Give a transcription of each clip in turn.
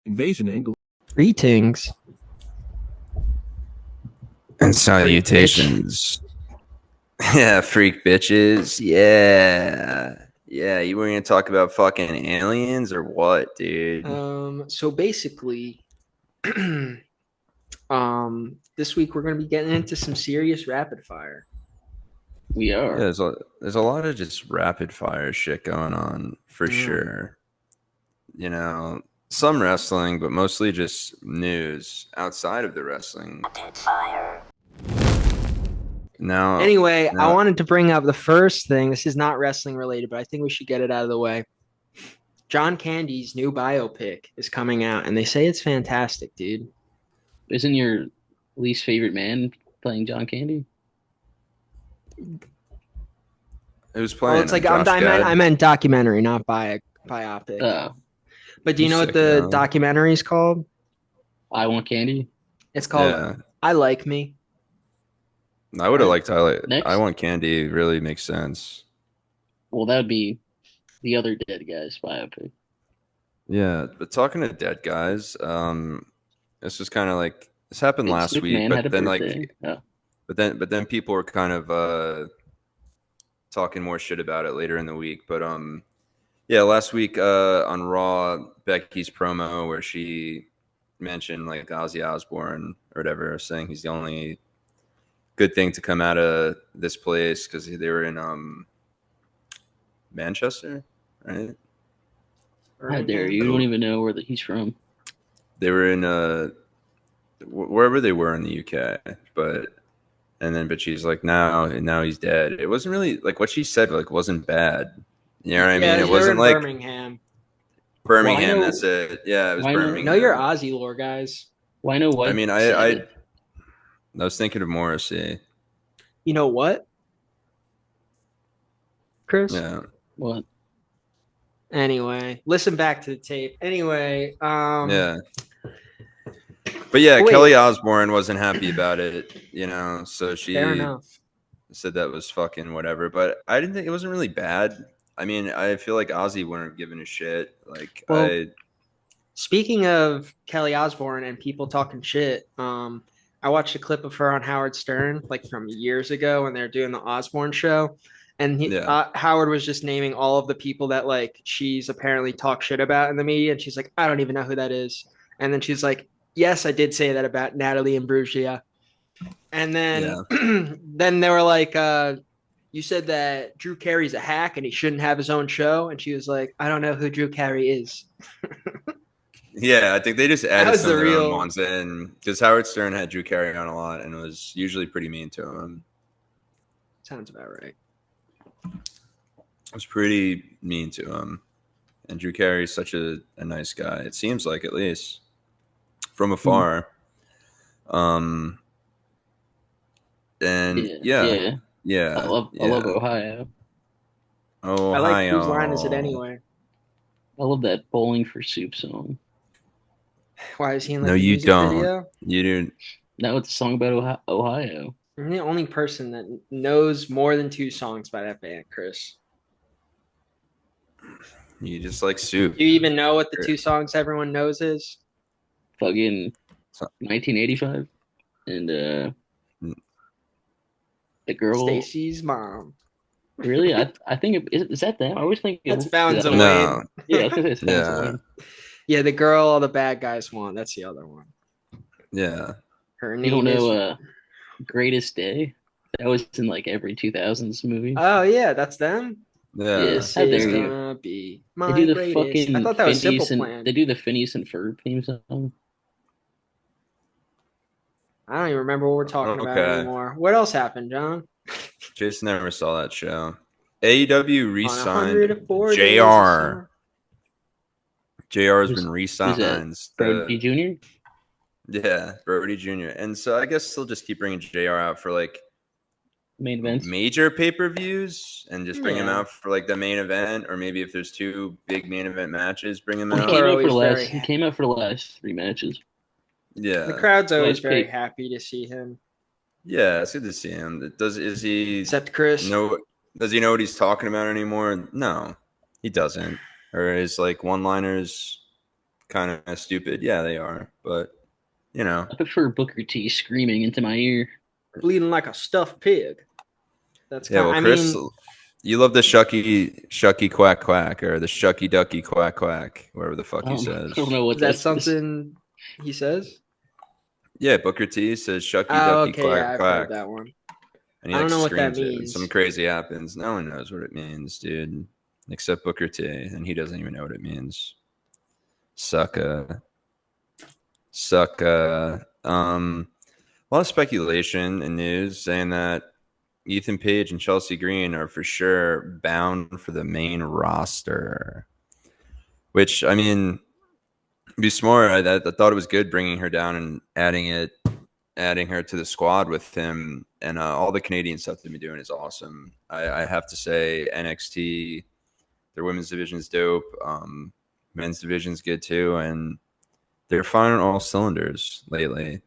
Invasion angle. Greetings and salutations. Yeah, freak bitches. Yeah. You were gonna talk about fucking aliens or what, dude? So basically, this week we're gonna be getting into some serious rapid fire. We are. Yeah, there's a lot of just rapid fire shit going on for sure. You know, some wrestling, but mostly just news outside of the wrestling. Rapid fire. Anyway, I wanted to bring up the first thing. This is not wrestling related, but I think we should get it out of the way. John Candy's new biopic is coming out, and they say it's fantastic, dude. Isn't your least favorite man playing John Candy? It was playing. Oh, it's like I meant documentary, not biopic. But do you know what the documentary is called? I Want Candy. It's called I Like Me. I would have liked I Want Candy. Really makes sense. Well, that would be the other dead guy's biopic. Yeah, but talking to dead guys, this was kind of like this happened last week, but then but then people were kind of talking more shit about it later in the week. But yeah, last week on Raw, Becky's promo where she mentioned like Ozzy Osbourne or whatever, saying he's the only good thing to come out of this place because they were in Manchester, right? How dare you? You don't even know where he's from. They were in wherever they were in the UK, but she's like now he's dead. It wasn't really like what she said like wasn't bad. You know what I mean? It wasn't like Birmingham. That's it. Yeah, it was Birmingham. Know your Aussie lore, guys. Why no what? I mean, I was thinking of Morrissey. You know what, Chris? Yeah. What? Anyway, listen back to the tape. Anyway, yeah. But yeah, Kelly Osbourne wasn't happy about it, you know, so she said that was fucking whatever. But I didn't think it wasn't really bad. I mean, I feel like Ozzy wouldn't have given a shit. Like, speaking of Kelly Osbourne and people talking shit, I watched a clip of her on Howard Stern, like from years ago when they were doing the Osbourne show. And Howard was just naming all of the people that like she's apparently talked shit about in the media. And she's like, I don't even know who that is. And then she's like, yes, I did say that about Natalie Imbruglia. And then then they were like, you said that Drew Carey's a hack and he shouldn't have his own show. And she was like, I don't know who Drew Carey is. Yeah, I think they just added some of their own ones in because Howard Stern had Drew Carey on a lot and was usually pretty mean to him. Sounds about right. It was pretty mean to him. And Drew Carey's such a nice guy. It seems like, at least from afar. And yeah. I love Ohio. Ohio. I like whose line is it anyway? I love that Bowling for Soup song. Why is he in the music video? You do. No, it's a song about Ohio. I'm the only person that knows more than 2 songs by that band, Chris. You just like soup. Do you even know what the 2 songs everyone knows is? Fucking 1985 and the girl Stacy's mom. Really? I think is that them? I always think that's Fountains of Wayne. No. Yeah, it's Wayne. Yeah, the girl all the bad guys want. That's the other one. Yeah. Her name you don't know Greatest Day? That was in like every 2000s movie. Oh yeah, that's them. Yeah. This is gonna be my greatest. The fucking I thought that was Simple Plan. They do the Phineas and Ferb theme song. I don't even remember what we're talking about anymore. What else happened, John? Jason never saw that show. AEW re-signed JR. JR has been re-signed. Brody Jr.? Yeah, Brody Jr. And so I guess they'll just keep bringing JR out for like main events, major pay-per-views, and just bring him out for like the main event, or maybe if there's 2 big main event matches, bring him out. He came out for the last 3 matches. Yeah, the crowd's always very happy to see him. Yeah, it's good to see him. Is he? Except Chris. No, does he know what he's talking about anymore? No, he doesn't. Or his like one-liners kind of stupid. Yeah, they are, but you know. I prefer Booker T screaming into my ear. Bleeding like a stuffed pig. That's Yeah, kind. well, I Chris, mean, you love the shucky quack quack or the shucky ducky quack quack, whatever the fuck he I don't says. know what is that that is. something he says? Yeah, Booker T says shucky Oh, ducky okay, yeah, quack I've heard quack, that one. and he I don't like know what that screams it when something means. crazy happens. No one knows what it means, dude, except Booker T, and he doesn't even know what it means. Sucka, sucka. A lot of speculation and news saying that Ethan Page and Chelsea Green are for sure bound for the main roster. Which I mean, be smart. I thought it was good bringing her down and adding her to the squad with him, and all the Canadian stuff they've been doing is awesome. I have to say, NXT, their women's division is dope. Men's division is good too, and they're firing all cylinders lately.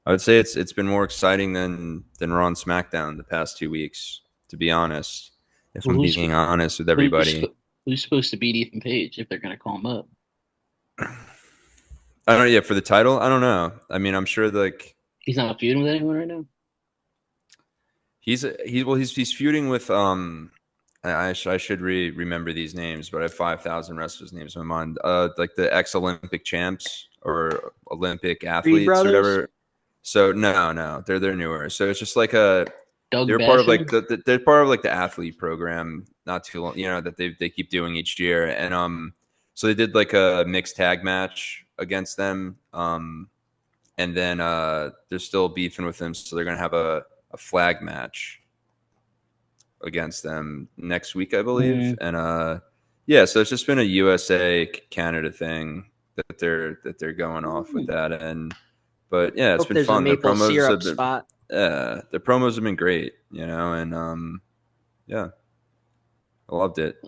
I would say it's been more exciting than Raw and SmackDown the past 2 weeks. To be honest, if Well, I'm being honest with everybody. who's supposed to beat Ethan Page if they're going to call him up? I don't know. Yeah, for the title, I don't know. I mean, I'm sure like he's not feuding with anyone right now. He's feuding with I should remember these names, but I have 5,000 wrestlers' names in my mind. Like the ex-Olympic champs or Olympic Reed athletes or Brothers? whatever. So no, they're newer. So it's just like they're part of Basham? like they're part of like the athlete program. Not too long, that they keep doing each year, and so they did like a mixed tag match against them, and then they're still beefing with them, so they're gonna have a flag match against them next week, I believe. And yeah, so it's just been a USA Canada thing that they're going off with that. But yeah, it's Hope been there's fun. a maple syrup spot. The promos have been great, and yeah, I loved it.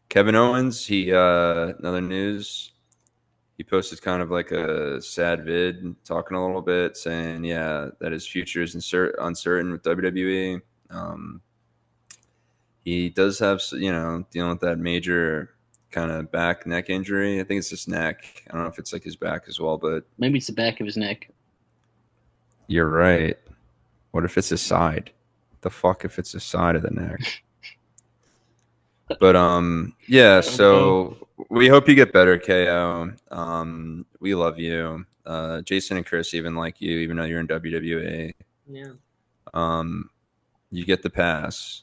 Kevin Owens, he another news. He posted kind of like a sad vid, talking a little bit, saying, yeah, that his future is uncertain with WWE. He does have, dealing with that major kind of neck injury. I think it's his neck. I don't know if it's like his back as well, but maybe it's the back of his neck. You're right. What if it's his side? The fuck if it's the side of the neck? But yeah. So we hope you get better, KO. We love you. Jason and Chris even like you, even though you're in WWE. Yeah. You get the pass.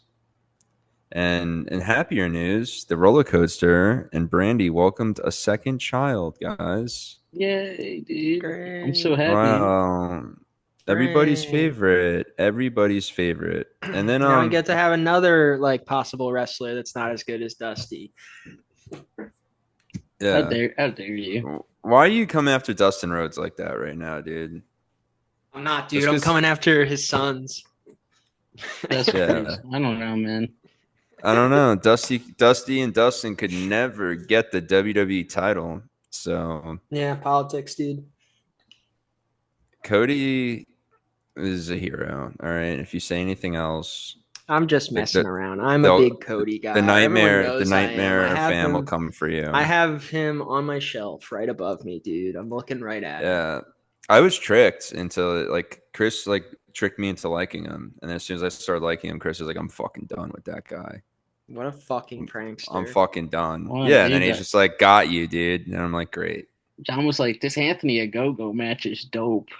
And in happier news, the roller coaster and Brandy welcomed a second child, guys. Yay, dude. Great. I'm so happy. Wow. Everybody's favorite. And then now we get to have another like possible wrestler that's not as good as Dusty. Yeah. How dare you? Why are you coming after Dustin Rhodes like that right now, dude? I'm not, dude. I'm coming after his sons. That's I don't know, man. I don't know. Dusty and Dustin could never get the WWE title. So yeah, politics, dude. Cody is a hero. All right. If you say anything else, I'm just messing around. I'm a big Cody guy. The nightmare fan will come for you. I have him on my shelf right above me, dude. I'm looking right at him. Yeah. I was tricked into like Chris tricked me into liking him. And as soon as I started liking him, Chris was like, I'm fucking done with that guy. What a fucking prankster. I'm fucking done. Well, yeah, and then he's just like, got you, dude. And I'm like, great. John was like, this Anthony Ogogo match is dope.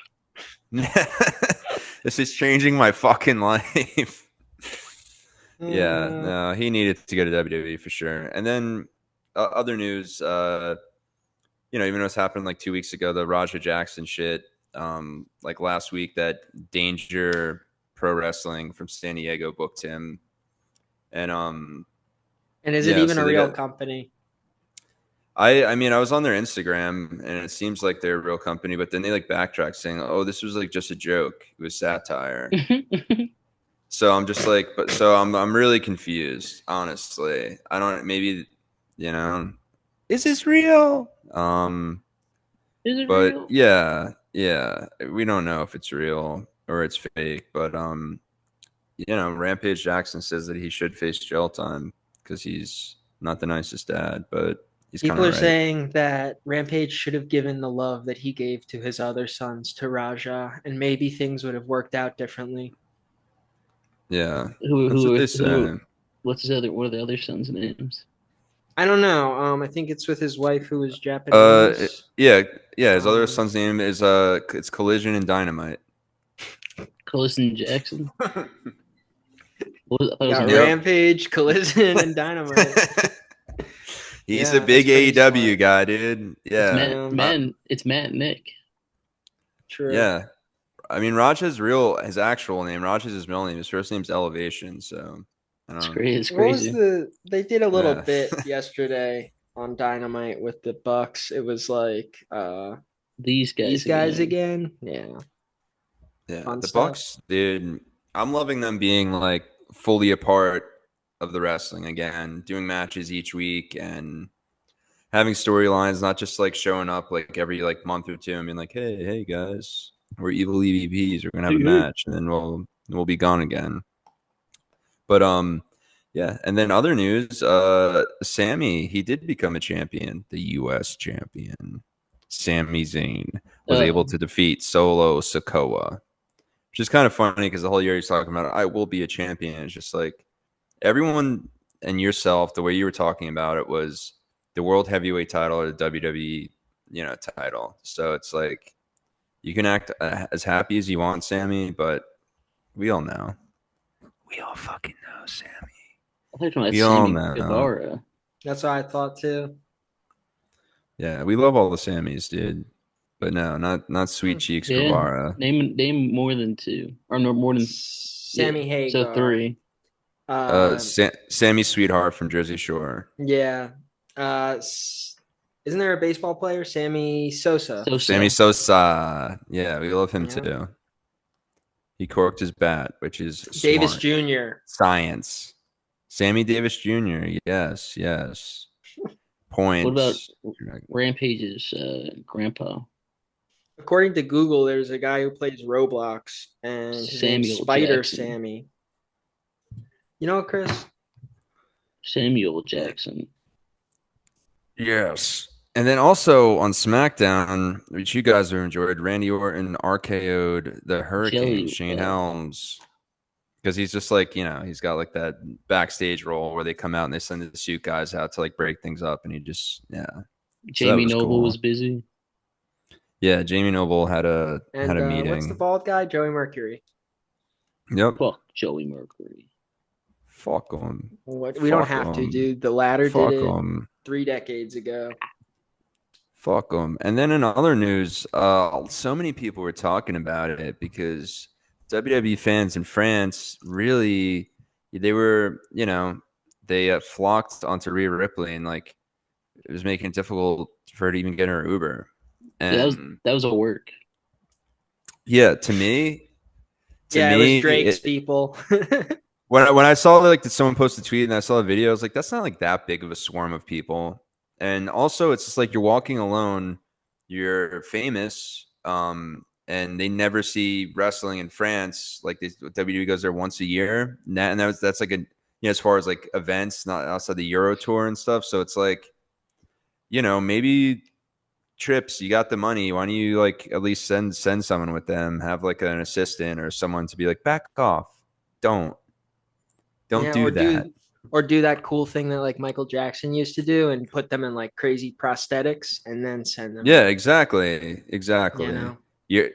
This is changing my fucking life. Yeah, no, he needed to go to WWE for sure. And then other news, even though it's happened like 2 weeks ago, the Raja Jackson shit, like last week, that Danger Pro Wrestling from San Diego booked him. And is it even a real company? I mean, I was on their Instagram and it seems like they're a real company, but then they like backtrack saying, oh, this was like just a joke. It was satire. So I'm just like, I'm really confused, honestly. I don't, maybe, is this real? Is it but real? Yeah. We don't know if it's real or it's fake, but, Rampage Jackson says that he should face jail time because he's not the nicest dad, but He's People are right. saying that Rampage should have given the love that he gave to his other sons to Raja, and maybe things would have worked out differently. Yeah, that's what they say. What are the other sons' names? I don't know. I think it's with his wife who was Japanese. Yeah. His other son's name is it's Collision and Dynamite. Collision Jackson. Rampage, Collision, and Dynamite. He's a big AEW guy, dude. Yeah, it's Matt and Nick. True. Yeah, I mean Raj's his actual name. Raj's his middle name. His first name's Elevation. So it's crazy. It's crazy. What was they did a little bit yesterday on Dynamite with the Bucks. It was like these guys again. Yeah. Yeah. The Bucks, dude. I'm loving them being like fully a part of the wrestling again, doing matches each week and having storylines, not just like showing up like every like month or two and being like, hey guys, we're evil EVPs, we're gonna have a match, and then we'll be gone again. But yeah, and then other news, Sammy, he did become a champion, the US champion. Sami Zayn was able to defeat Solo Sikoa, which is kind of funny because the whole year he's talking about I will be a champion. It's just like everyone and yourself, the way you were talking about it was the world heavyweight title or the WWE, title. So it's like you can act as happy as you want, Sammy, but we all know. We all fucking know, Sammy. We all know. That's what I thought too. Yeah, we love all the Sammys, dude. But no, not Sweet Cheeks Guevara. Name more than two, or no more than Sammy Hagar. So three. Sammy Sweetheart from Jersey Shore. Yeah. Isn't there a baseball player, Sammy Sosa? Sammy Sosa. Yeah, we love him too. He corked his bat, which is Davis smart. Jr. Science. Sammy Davis Jr. Yes. Points. What about Rampage's grandpa? According to Google, there's a guy who plays Roblox, and his name's Spider Jackson. Sammy. You know, Chris? Samuel Jackson. Yes. And then also on SmackDown, which you guys have enjoyed, Randy Orton RKO'd the Hurricane, Shane Helms. Because he's just like, he's got like that backstage role where they come out and they send the suit guys out to like break things up. And he just, Jamie Noble was busy. Yeah, Jamie Noble had a meeting. What's the bald guy? Joey Mercury. Yep. Fuck Joey Mercury. Fuck him. We don't have to, dude. The latter did it 3 decades ago. Fuck them. And then in other news, so many people were talking about it because WWE fans in France really, they were, they flocked onto Rhea Ripley and like it was making it difficult for her to even get her Uber. And that was a work. Yeah, to me, it was Drake's people. When I saw like that someone posted a tweet and I saw a video, I was like, that's not like that big of a swarm of people. And also, it's just like you're walking alone, you're famous, and they never see wrestling in France. Like WWE goes there once a year, and that's like as far as like events, not outside the Euro Tour and stuff. So it's like, maybe trips. You got the money. Why don't you like at least send someone with them? Have like an assistant or someone to be like, back off, don't do that. Or do that cool thing that like Michael Jackson used to do and put them in like crazy prosthetics and then send them. Yeah, exactly.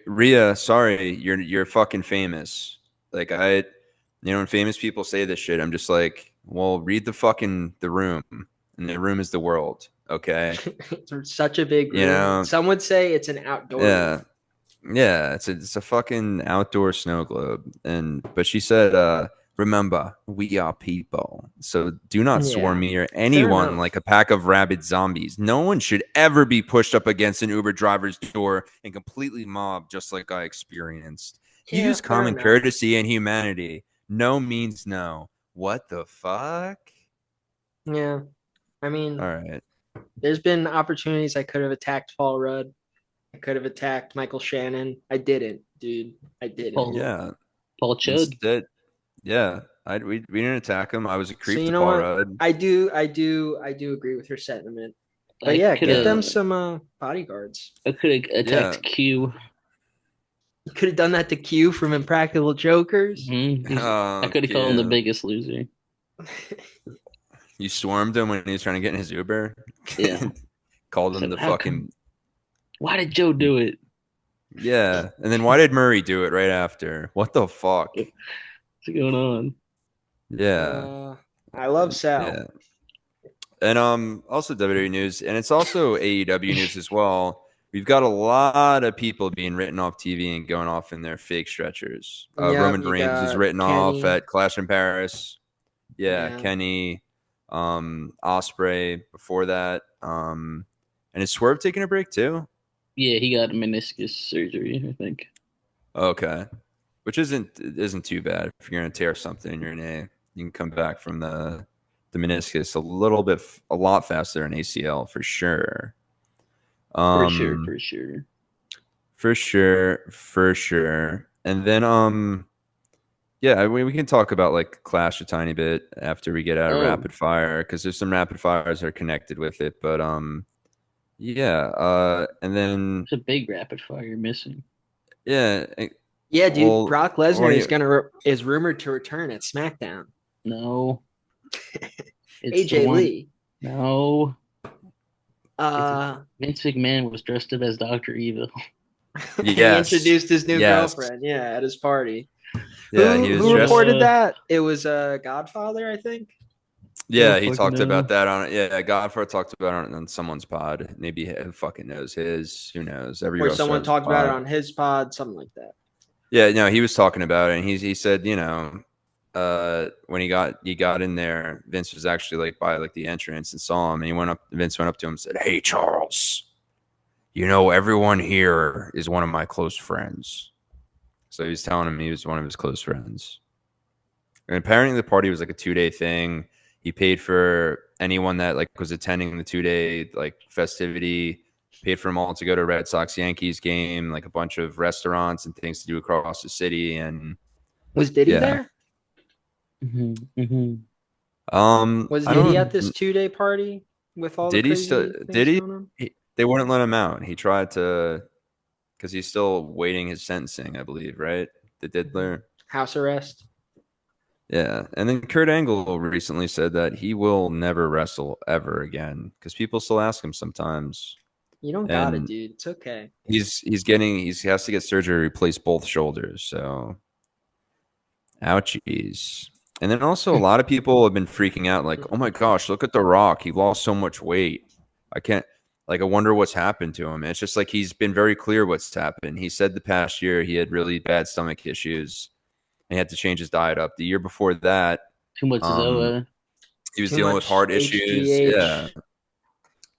Rhea, sorry, you're fucking famous. Like when famous people say this shit, I'm just like, well, read the room, and the room is the world. Okay. It's such a big room. Some would say it's an outdoor room. Yeah, it's a fucking outdoor snow globe. But she said, remember, we are people. So do not swarm me or anyone like a pack of rabid zombies. No one should ever be pushed up against an Uber driver's door and completely mobbed just like I experienced. Use common courtesy and humanity. No means no. What the fuck? Yeah. I mean, all right. There's been opportunities I could have attacked Paul Rudd. I could have attacked Michael Shannon. I didn't, dude. I didn't. Paul Chud. Yeah, we didn't attack him. I was a creep to Paul Rudd. I do agree with your sentiment. But yeah, get them some bodyguards. I could have attacked Q. You could have done that to Q from Impractical Jokers. I could have called him the biggest loser. You swarmed him when he was trying to get in his Uber. Yeah. Called him the fucking. Why did Joe do it? Yeah, and then why did Murray do it right after? What the fuck? What's going on? Yeah, I love Sal. Yeah. And also WWE news, and it's also AEW news as well. We've got a lot of people being written off TV and going off in their fake stretchers. Roman Reigns was written off at Clash in Paris. Yeah. Kenny, Ospreay before that. And is Swerve taking a break too? Yeah, he got meniscus surgery, I think. Okay, which isn't too bad. If you're gonna tear something in your knee, you can come back from the meniscus a lot faster than ACL for sure. For sure. And then yeah, we can talk about like Clash a tiny bit after we get out of rapid fire, because there's some rapid fires that are connected with it. But yeah, and then it's a big rapid fire you're missing. Yeah. Yeah, dude. Well, Brock Lesnar is rumored to return at SmackDown. No. AJ Lee. No. Vince McMahon was dressed up as Dr. Evil. Yes. He introduced his new girlfriend, at his party. Yeah, who reported that? It was Godfather, I think. Yeah, he talked about that on it. Yeah, Godfather talked about it on someone's pod. Maybe who fucking knows his? Who knows? Or someone talked about it on his pod, something like that. Yeah, no, he was talking about it, and he said, when he got in there, Vince was actually like by like the entrance and saw him, and Vince went up to him and said, "Hey, Charles, everyone here is one of my close friends." So he was telling him he was one of his close friends. And apparently the party was like a 2-day thing. He paid for anyone that like was attending the 2-day like festivity, paid for them all to go to a Red Sox Yankees game, like a bunch of restaurants and things to do across the city. And was Diddy there? Mm-hmm. Was Diddy at this 2-day party with all the crazy things going on? They wouldn't let him out. He tried to, because he's still waiting his sentencing, I believe, right? The Diddler. House arrest. Yeah. And then Kurt Angle recently said that he will never wrestle ever again, because people still ask him sometimes. You don't got it, dude. It's okay. He has to get surgery to replace both shoulders. So, ouchies. And then also a lot of people have been freaking out, like, oh my gosh, look at The Rock. He lost so much weight. I wonder what's happened to him. And it's just like he's been very clear what's happened. He said the past year he had really bad stomach issues and he had to change his diet up. The year before that, too much he was dealing with heart issues.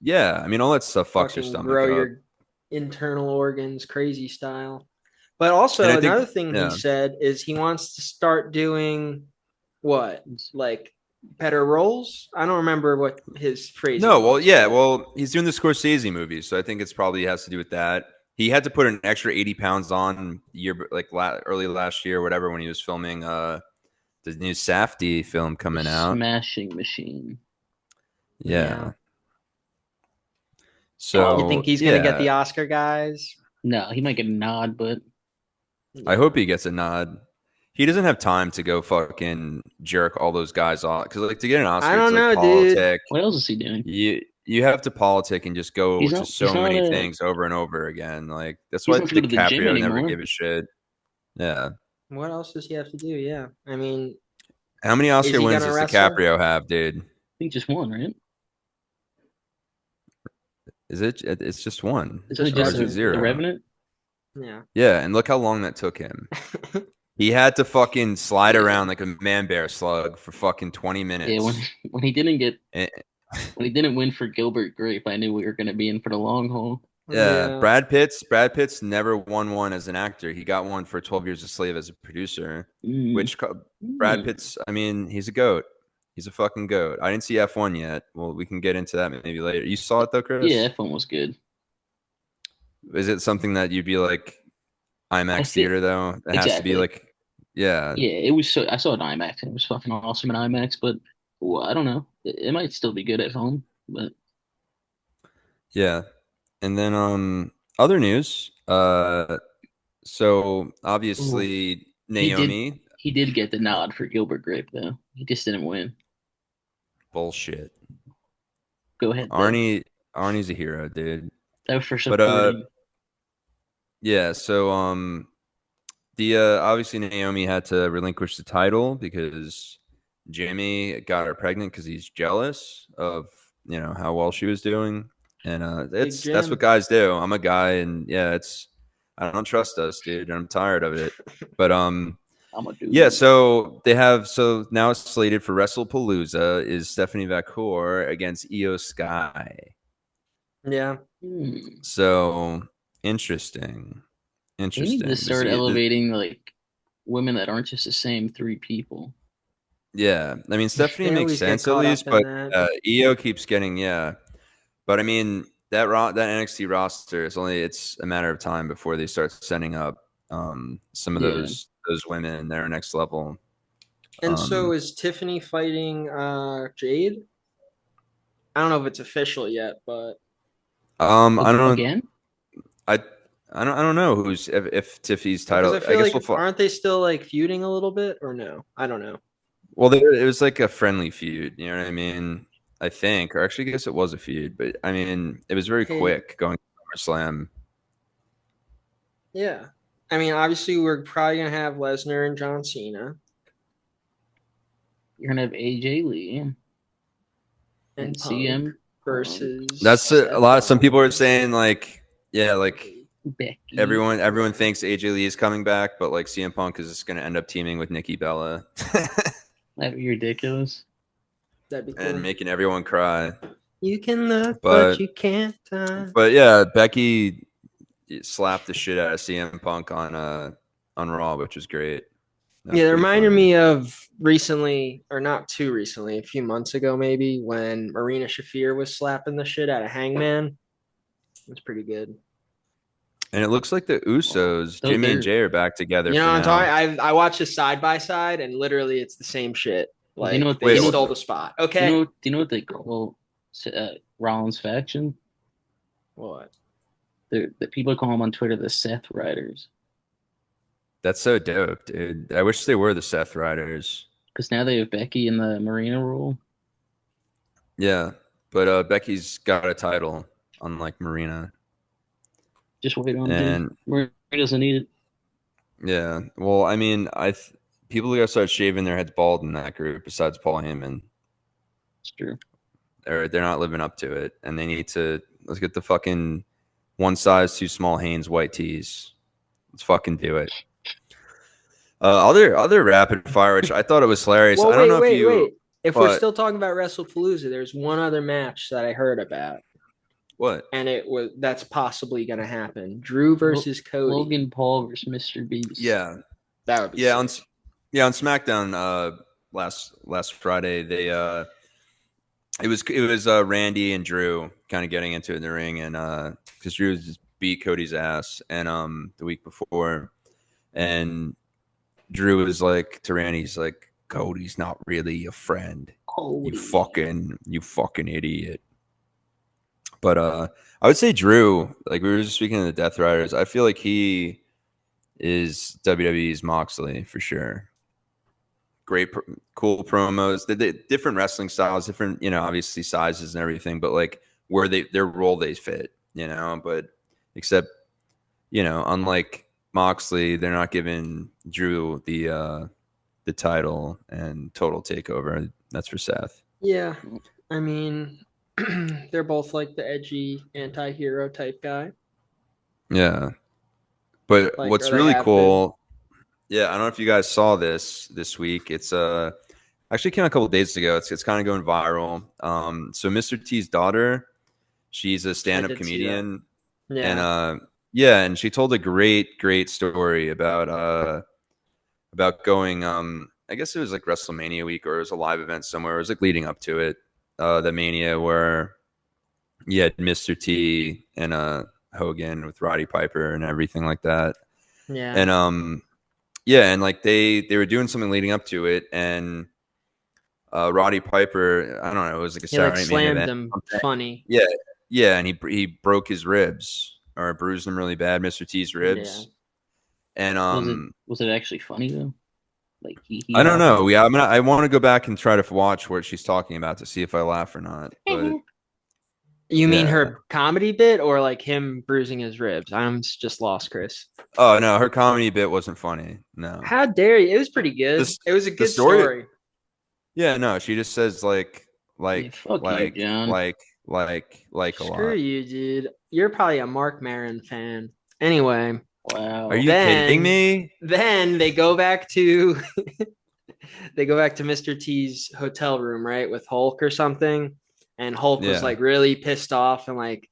Yeah. I mean, all that stuff fucks your stomach grow your internal organs crazy style. But also another thing he said is he wants to start doing what? Like better roles? I don't remember what his phrase was. No, well, yeah. Well, he's doing the Scorsese movies, so I think it's probably has to do with that. He had to put an extra 80 pounds on early last year or whatever when he was filming the new Safdie film coming out. Smashing Machine. Yeah. So you think he's going to get the Oscar, guys? No, he might get a nod, but I hope he gets a nod. He doesn't have time to go fucking jerk all those guys off, because like to get an Oscar, I don't know, dude. What else is he doing? You have to politic and just go to so many things over and over again. Like that's why DiCaprio never give a shit. Yeah. What else does he have to do? Yeah, I mean, how many Oscar wins does DiCaprio have, dude? I think just one, right? Is it? It's just one. Is it just zero? The Revenant. Yeah. Yeah, and look how long that took him. He had to fucking slide around like a man bear slug for fucking 20 minutes. Yeah, when he didn't get when he didn't win for Gilbert Grape, I knew we were going to be in for the long haul. Yeah, Brad Pitt's never won one as an actor. He got one for 12 Years a Slave as a producer. Which Brad Pitt's, I mean, he's a goat. He's a fucking goat. I didn't see F1 yet. Well, we can get into that maybe later. You saw it though, Chris? Yeah, F1 was good. Is it something that you'd be like IMAX theater though? It has to be like, yeah. Yeah, it was. I saw it in IMAX and it was fucking awesome in IMAX. But I don't know. It might still be good at home. But Yeah. And then other news. So Ooh, obviously he did. Naomi. He did get the nod for Gilbert Grape, though. He just didn't win. Bullshit. Go ahead, though. Arnie's a hero, dude. That was for But supporting. yeah, so the obviously Naomi had to relinquish the title because Jimmy got her pregnant because he's jealous of how well she was doing, and Big that's what Jim. guys do. I'm a guy, and yeah, I don't trust us, dude. And I'm tired of it. But I'm a yeah. dude. So now it's slated for Wrestlepalooza is Stephanie Vacour against Io Sky. Yeah. So interesting. They need to Interesting. start elevating like women that aren't just the same three people. Yeah, I mean Stephanie They makes always get sense at caught least, up in but that. Io keeps getting But I mean that NXT roster is it's a matter of time before they start sending up some of Yeah. those women their next level. And so is Tiffany fighting Jade? I don't know if it's official yet, but I don't Again? I I don't know who's if Tiffy's because title. I I feel guess like aren't they still like feuding a little bit or no? I don't know. well it was like a friendly feud. You know what I mean? I think, or actually, I guess it was a feud, but I mean, it was very Hey, quick going to SummerSlam. yeah. I mean, obviously we're probably gonna have Lesnar and John Cena You're gonna have AJ Lee and and Punk CM Punk, versus That's a Seth lot. Some people are Rollins, saying like, yeah, like Becky. everyone thinks AJ Lee is coming back, but like CM Punk is just going to end up teaming with Nikki Bella That'd be ridiculous. That'd be cool. and making everyone cry. You can look, But but you can't. yeah, Becky slapped the shit out of CM Punk on Raw, which was great. That was Yeah, it pretty reminded funny. me of recently, or not too recently, a few months ago maybe, when Marina Shafir was slapping the shit out of Hangman. It was pretty good. And it looks like the Wow. Usos, So Jimmy and they're Jay, are back together You know for what I'm now. talking? I watched this side by side, and literally it's the same shit. well, do you know Like what they Wait, stole the spot. Okay. do you know what they call Rollins faction? What? The people call them on Twitter the Seth Riders that's so dope, dude. I wish they were the Seth Riders. because now they have Becky in the Marina role. Yeah, but Becky's got a title, unlike Marina. Just wait on him. And Marina doesn't need it. yeah, well, I mean, people gotta start shaving their heads bald in that group. Besides Paul Heyman, It's true. they're not living up to it, and they need to. Let's get the fucking one size too small Hanes white tees. Let's fucking do it. Other rapid fire, which I thought it was hilarious. Well, I don't wait, know if wait, you, wait. If we're but still talking about Wrestlepalooza, there's one other match that I heard about, what? and that's possibly going to happen: Drew versus Cody. Logan Paul versus Mr. Beast. Yeah, That would be yeah, sick. on SmackDown last Friday it was Randy and Drew kind of getting into it in the ring, and because Drew just beat Cody's ass, and the week before, and Drew was like to Randy, he's like, Cody's not really a friend. Cody. You fucking idiot. But I would say Drew, like we were just speaking of the Death Riders, I feel like he is WWE's Moxley for sure. Great, cool promos. The different wrestling styles, different, obviously sizes and everything, but like where their role they fit, But except, unlike Moxley, they're not giving Drew the title and total takeover. That's for Seth. Yeah, I mean, they're both like the edgy anti-hero type guy. Yeah, but Like, or what's they really have been. cool, yeah, I don't know if you guys saw this week. It's actually came out a couple of days ago. It's kind of going viral. So Mr. T's daughter, she's a I stand-up did see that. comedian, and Yeah. yeah, and she told a great story about going I guess it was like WrestleMania week, or it was a live event somewhere. It was like leading up to it, the Mania, where you had Mr. T and Hogan with Roddy Piper and everything like that. Yeah. And yeah, and like they were doing something leading up to it, and Roddy Piper, I don't know, it was like a He like Saturday Night Main slammed event. him funny. Yeah, Yeah, and he broke his ribs or bruised them really bad, Mr. T's ribs. Yeah. And was it actually funny though? Like I don't know. Yeah, I want to go back and try to watch what she's talking about to see if I laugh or not. But you mean her comedy bit or like him bruising his ribs? I'm just lost, Chris. Oh no, her comedy bit wasn't funny. No. How dare you? It was pretty good. It was a good story. Yeah, no, she just says like you, John. like a Screw lot. Screw you, dude. You're probably a Mark Maron fan. Anyway. Wow. Are you kidding me? Then they go back to Mr. T's hotel room, right, with Hulk or something. And Hulk was like really pissed off and like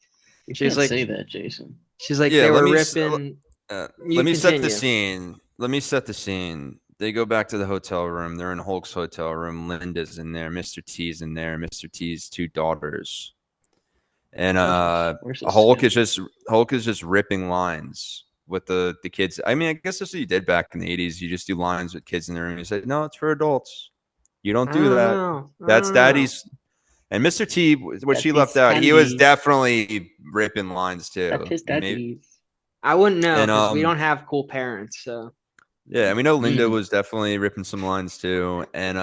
she's like, say that, Jason. She's like, they were ripping. Let me set the scene. They go back to the hotel room. They're in Hulk's hotel room. Linda's in there. Mr. T's in there. Mr. T's 2 daughters. And Hulk is just ripping lines with the kids. I mean, I guess that's what you did back in the 80s. You just do lines with kids in the room. You say, no, it's for adults. You don't do that. That's Daddy's. And Mr. T, what she left out, he was definitely ripping lines too. That's his daddy. I wouldn't know because we don't have cool parents. So yeah, and we know Linda was definitely ripping some lines too. And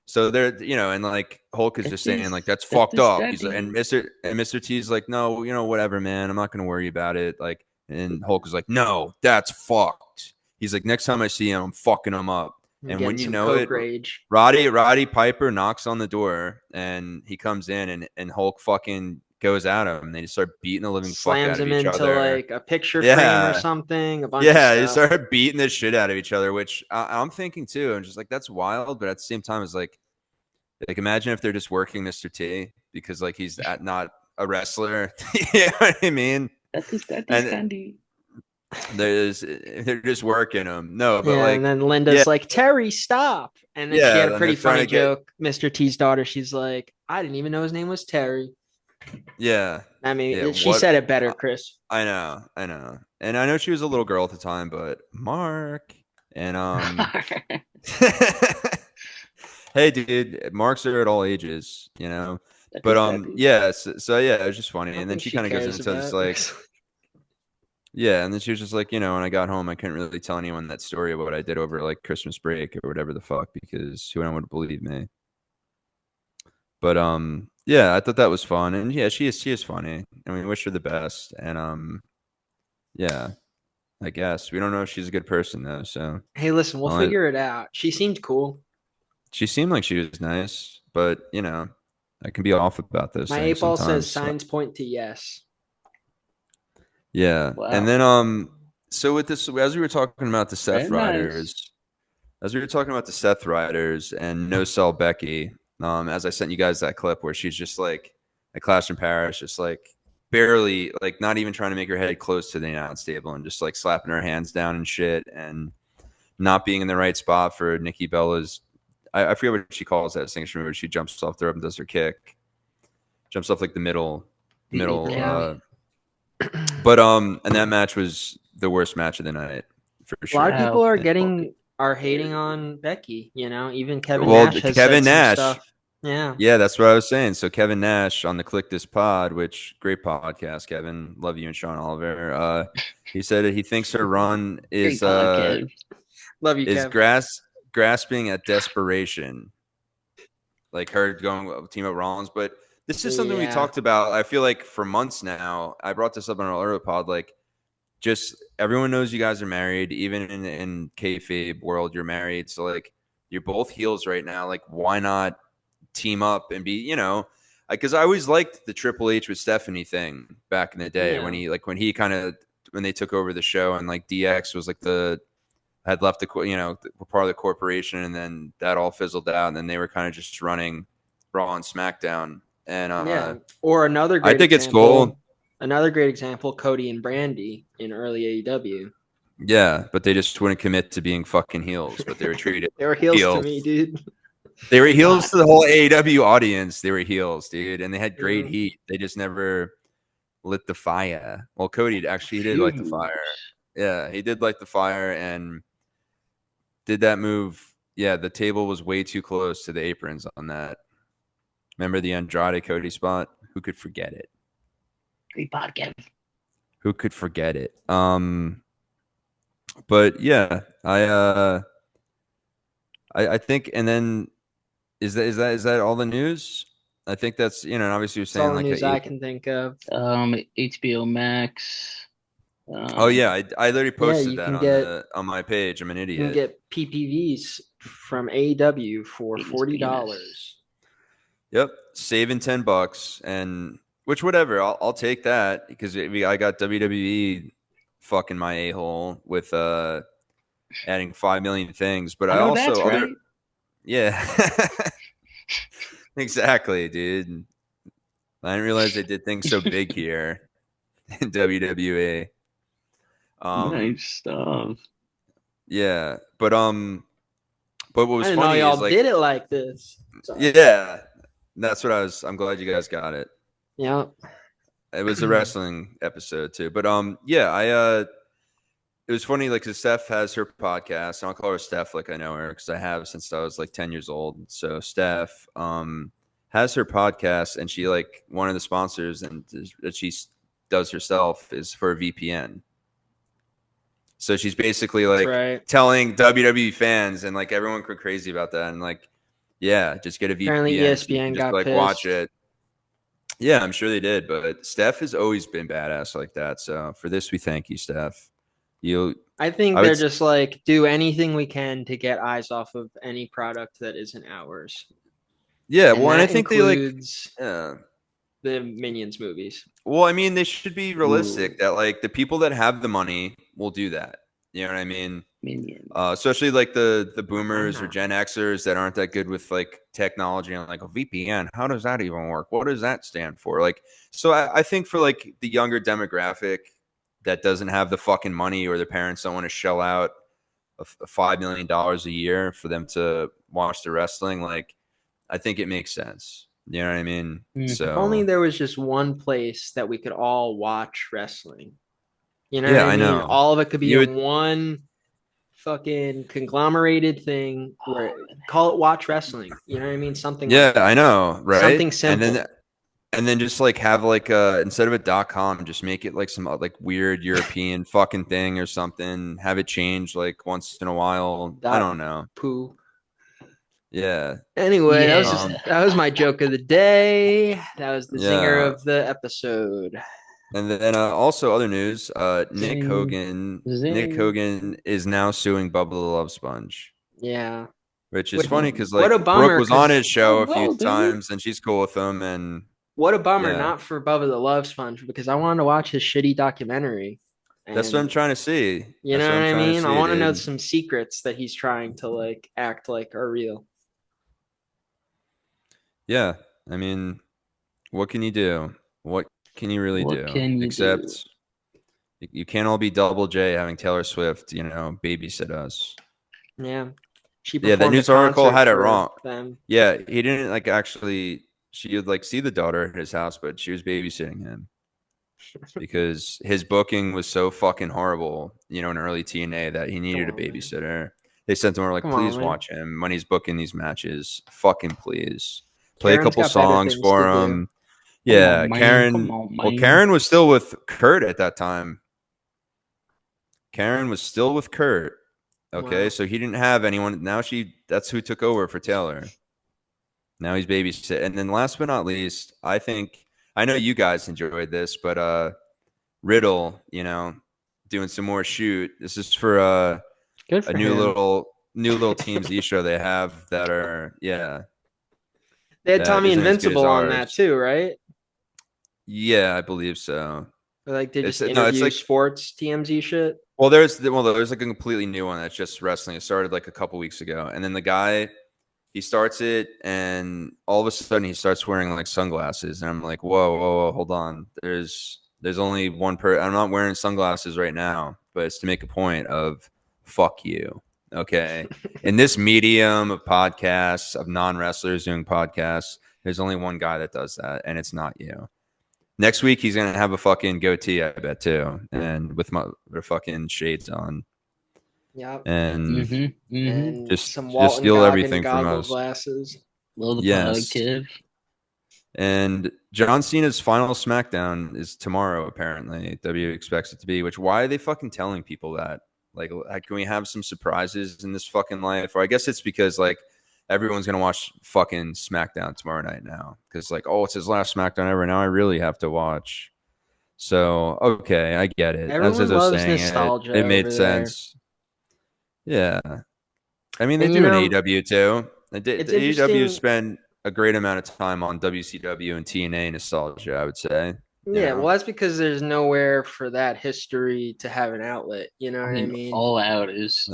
so they're, and like Hulk is just saying like that's fucked up. He's like, and Mr. T's like, no, whatever, man. I'm not gonna worry about it. Like, and Hulk is like, no, that's fucked. He's like, next time I see him, I'm fucking him up. And when you know it, rage. Roddy Piper knocks on the door and he comes in and Hulk fucking goes at him and they just start beating the living fuck out of each other. Slams him into like a picture frame or something. A bunch of stuff. They started beating the shit out of each other, which I'm thinking too. I'm just like, that's wild. But at the same time, it's like imagine if they're just working Mr. T because like he's not a wrestler. You know what I mean? That's his candy. They're just working them. No, but and then Linda's like, Terry, stop. And then she had a pretty funny joke. Mr. T's daughter, she's like, I didn't even know his name was Terry. Yeah. I mean, she said it better, Chris. I know. And I know she was a little girl at the time, but Mark and hey dude, Marks are at all ages, But yeah, so yeah, it was just funny. And then she kind of goes into this like yeah, and then she was just like, when I got home, I couldn't really tell anyone that story of what I did over like Christmas break or whatever the fuck because who would believe me. But yeah, I thought that was fun, and yeah, she is funny, and we wish her the best. And yeah, I guess we don't know if she's a good person though. So hey, listen, we'll figure it out. She seemed cool. She seemed like she was nice, but I can be off about those. My 8 ball says signs point to yes. Yeah. Wow. And then so with this, as we were talking about the Seth Riders, and no sell Becky, as I sent you guys that clip where she's just like at Clash in Paris, just like barely, like not even trying to make her head close to the announce table and just like slapping her hands down and shit and not being in the right spot for Nikki Bella's. I forget what she calls that signature move where she jumps off the rope and does her kick. Jumps off like the middle. Yeah. But and that match was the worst match of the night for sure. A lot of people are hating on Becky, even Kevin Nash has said some stuff. Yeah, that's what I was saying. So Kevin Nash on the Click This Pod, which great podcast, Kevin. Love you and Sean Oliver. He said that he thinks her run is love you, Kev. Grasping at desperation. Like her going team up Rollins, but this is something we talked about, I feel like, for months now. I brought this up on our earlier pod. Like, just everyone knows you guys are married. Even in kayfabe world, you're married. So, like, you're both heels right now. Like, why not team up and be, because I always liked the Triple H with Stephanie thing back in the day when they took over the show and, like, DX was, like, had left part of the corporation, and then that all fizzled out. And then they were kind of just running Raw and SmackDown. And or another great I think example, it's cool. Another great example, Cody and Brandy in early AEW. Yeah, but they just wouldn't commit to being fucking heels, but they were treated. They were heels to me, dude. They were heels to the whole AEW audience. They were heels, dude, and they had great heat. They just never lit the fire. Well, Cody actually did light the fire. Yeah, he did light the fire and did that move. Yeah, the table was way too close to the aprons on that. Remember the Andrade Cody spot? Who could forget it? Great podcast. Who could forget it? But yeah, I think, and then is that all the news? I think that's, obviously you're That's all saying the like news I can think of. HBO Max. Oh yeah, I literally posted you that can get on my page. I'm an you can idiot. get PPVs from AEW for $40. Yep, saving $10, and which whatever, I'll take that because I got WWE fucking my a-hole with adding 5 million things, but I know also that's other right. yeah, exactly, dude. I didn't realize they did things so big here in WWE. Nice stuff. Yeah, but what was I didn't funny know y'all is like, did it like this. Sorry. yeah, that's what I'm glad you guys got it. Yeah. It was a wrestling episode too, but yeah, it was funny, like, 'cause Steph has her podcast, and I'll call her Steph like I know her because I have since I was like 10 years old. So Steph has her podcast, and she, like, one of the sponsors and that she does herself is for a VPN. So she's basically like telling WWE fans, and like everyone go crazy about that, and like, yeah, just get a VPN. Apparently So you can ESPN just got like pissed. watch it. Yeah, I'm sure they did, but Steph has always been badass like that. So for this, we thank you, Steph. I think they're just like, do anything we can to get eyes off of any product that isn't ours. Yeah, and well, and I think includes they like the Minions movies. Well, I mean, they should be realistic that like the people that have the money will do that. You know what I mean? Minions. Especially like the boomers or Gen Xers that aren't that good with like technology and like a VPN. How does that even work? What does that stand for? Like, so I think for like the younger demographic that doesn't have the fucking money, or their parents don't want to shell out $5 million a year for them to watch the wrestling, like, I think it makes sense. You know what I mean? So if only there was just one place that we could all watch wrestling. You know yeah, what I mean? know. All of it could be in one fucking conglomerated thing where call it watch wrestling. You know what I mean? Something like that. I know, right? Something simple. And then just like have like instead of a .com, just make it like some like weird European fucking thing or something. Have it change like once in a while. I don't know. Poo. Yeah. Anyway, that was my joke of the day. That was the zinger of the episode. And then also other news, Nick Hogan is now suing Bubba the Love Sponge. Yeah. Which is funny because like Brooke was on his show a few times and she's cool with him. And what a bummer, not for Bubba the Love Sponge, because I wanted to watch his shitty documentary. That's what I'm trying to see. You know what I mean? I want to know some secrets that he's trying to like act like are real. Yeah, I mean, what can you do? What can you really do? Except you can't all be Double J having Taylor Swift, babysit us. Yeah. The news article had it wrong. Yeah, he didn't like actually. She would like see the daughter at his house, but she was babysitting him because his booking was so fucking horrible, in early TNA, that he needed a babysitter. They sent him like, please watch him when he's booking these matches. Fucking please. Play a couple songs for him. Yeah, Karen. Well, Karen was still with Kurt at that time. Karen was still with Kurt. Okay, so he didn't have anyone. Now that's who took over for Taylor. Now he's babysitting. And then last but not least, I know you guys enjoyed this, but Riddle, doing some more shoot. This is for a new little TMZ show they have that are They had Tommy Invincible on that too, right? Yeah, I believe so. Like they just interview like sports TMZ shit. Well, there's like a completely new one that's just wrestling. It started like a couple weeks ago, and then the guy, he starts it, and all of a sudden he starts wearing like sunglasses, and I'm like, whoa, hold on. There's only one I'm not wearing sunglasses right now, but it's to make a point of fuck you. Okay. In this medium of podcasts, of non-wrestlers doing podcasts, there's only one guy that does that, and it's not you. Next week, he's going to have a fucking goatee, I bet, too, and with the fucking shades on. Yeah. And, and just some Walton steal everything from us. Glasses. Love the pod, kid. And John Cena's final SmackDown is tomorrow, apparently. WWE expects it to be, which why are they fucking telling people that? Like, can we have some surprises in this fucking life? Or I guess it's because, like, everyone's going to watch fucking SmackDown tomorrow night now. Because, like, oh, it's his last SmackDown ever. Now I really have to watch. So, okay, I get it. As I Everyone was loves saying, nostalgia it made over there. sense. Yeah. I mean, they And do in AEW too. The it's AEW interesting. spend a great amount of time on WCW and TNA nostalgia, I would say. Yeah, well, that's because there's nowhere for that history to have an outlet. You know what I mean? All Out is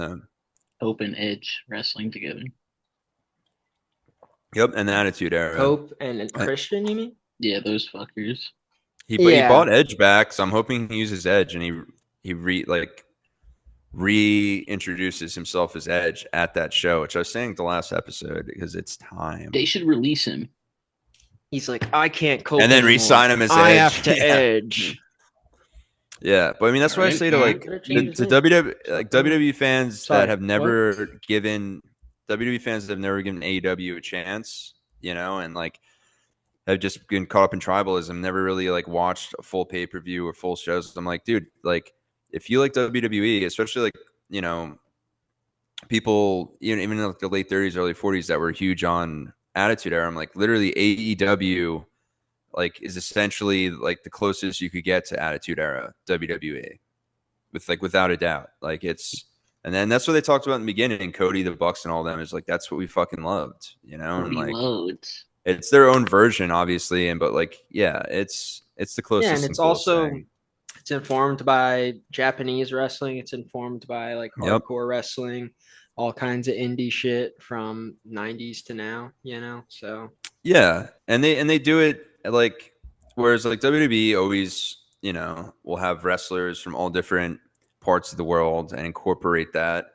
open edge wrestling together. Yep, and the Attitude Era. Hope and Christian, you mean? Yeah, those fuckers. He bought Edge back, so I'm hoping he uses Edge and he reintroduces himself as Edge at that show, which I was saying the last episode because it's time. They should release him. He's like, I can't cope and then anymore. re-sign him as I Edge. have to Edge. Yeah, but I mean that's what I say to like to WWE fans that have never given AEW a chance, you know, and like have just been caught up in tribalism, never really like watched a full pay-per-view or full shows. I'm like, dude, like if you like WWE, especially like, you know, people, you know, even in like the late 30s, early 40s that were huge on Attitude Era, I'm like literally AEW like is essentially like the closest you could get to Attitude Era WWE with like without a doubt. Like it's and then that's what they talked about in the beginning. Cody, the Bucks, and all them is like that's what we fucking loved, you know, and like it's their own version, obviously, and but like yeah, it's the closest. Yeah, and it's also thing. It's informed by Japanese wrestling. It's informed by like hardcore wrestling, all kinds of indie shit from 90s to now, you know. So yeah, and they do it like whereas like WWE always, you know, will have wrestlers from all different parts of the world and incorporate that,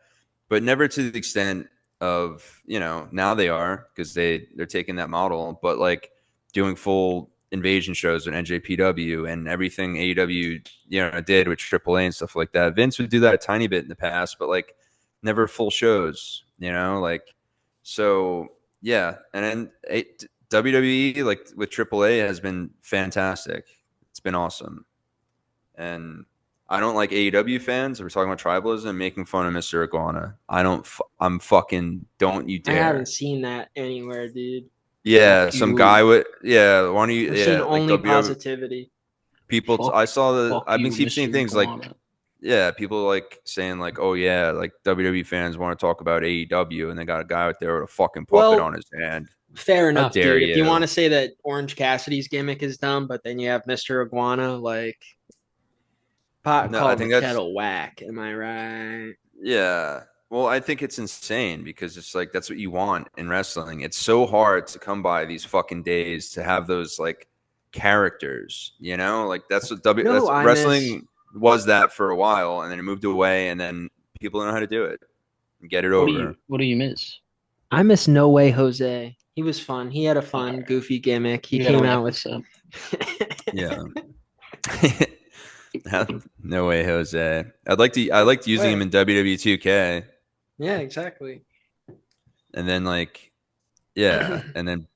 but never to the extent of, you know, now they are because they're taking that model, but like doing full invasion shows with NJPW and everything AEW, you know, did with AAA and stuff like that. Vince would do that a tiny bit in the past, but like never full shows, you know, like so yeah, and then WWE like with AAA has been fantastic. It's been awesome, and I don't like AEW fans. We're talking about tribalism, making fun of Mr. Iguana. I'm fucking. Don't you dare! I haven't seen that anywhere, dude. Yeah, fuck some guy with. Yeah, why don't you? I've yeah, seen like only positivity. People, I saw the. I've been keep seeing things Iguana. Like. Yeah, people like saying like, "Oh yeah, like WWE fans want to talk about AEW," and they got a guy out there with a fucking puppet on his hand. Fair enough, dude. If you want to say that Orange Cassidy's gimmick is dumb, but then you have Mr. Iguana, like pot called the kettle whack. Am I right? Yeah. Well, I think it's insane because it's like that's what you want in wrestling. It's so hard to come by these fucking days to have those like characters, you know? Like that's what wrestling was that for a while, and then it moved away, and then people know how to do it and get it over. What do you miss? I miss No Way Jose. He was fun. He had a fun, goofy gimmick. He came out with some. Yeah. No Way Jose. I liked using him in WWE 2K. Yeah, exactly. And then like, yeah, and then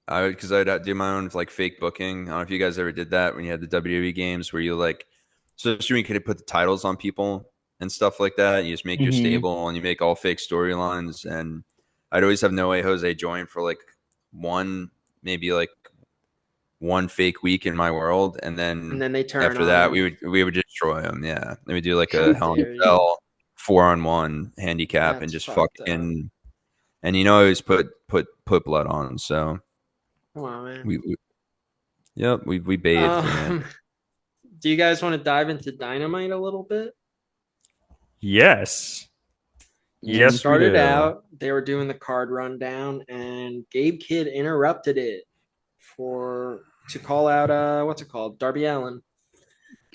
I'd do my own like fake booking. I don't know if you guys ever did that when you had the WWE games where you like, so you could put the titles on people and stuff like that. You just make your stable and you make all fake storylines. And I'd always have No Way Jose join for like maybe one fake week in my world, and then they turn after that we would destroy them. Yeah, then we do like a Hell in a Cell 4-on-1 handicap and just fucking. And you know, I always put blood on. So, come on, man. We bathed in it. Do you guys want to dive into Dynamite a little bit? Yes. Yes, we started out. They were doing the card rundown, and Gabe Kidd interrupted it to call out what's it called, Darby Allin.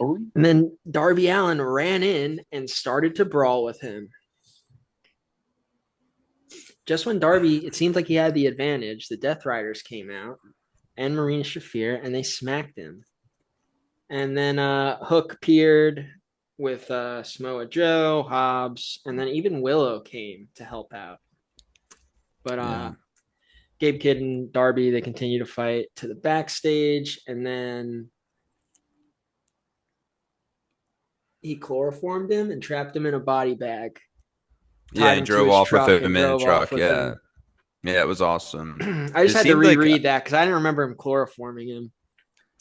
And then Darby Allin ran in and started to brawl with him. Just when Darby, it seemed like he had the advantage, the Death Riders came out and Marina Shafir, and they smacked him. And then Hook appeared with Samoa Joe, Hobbs, and then even Willow came to help out. But Gabe Kidd and Darby, they continue to fight to the backstage, and then he chloroformed him and trapped him in a body bag. Yeah, and drove off with him in a truck. Yeah. Yeah, it was awesome. I just had to reread that because I didn't remember him chloroforming him.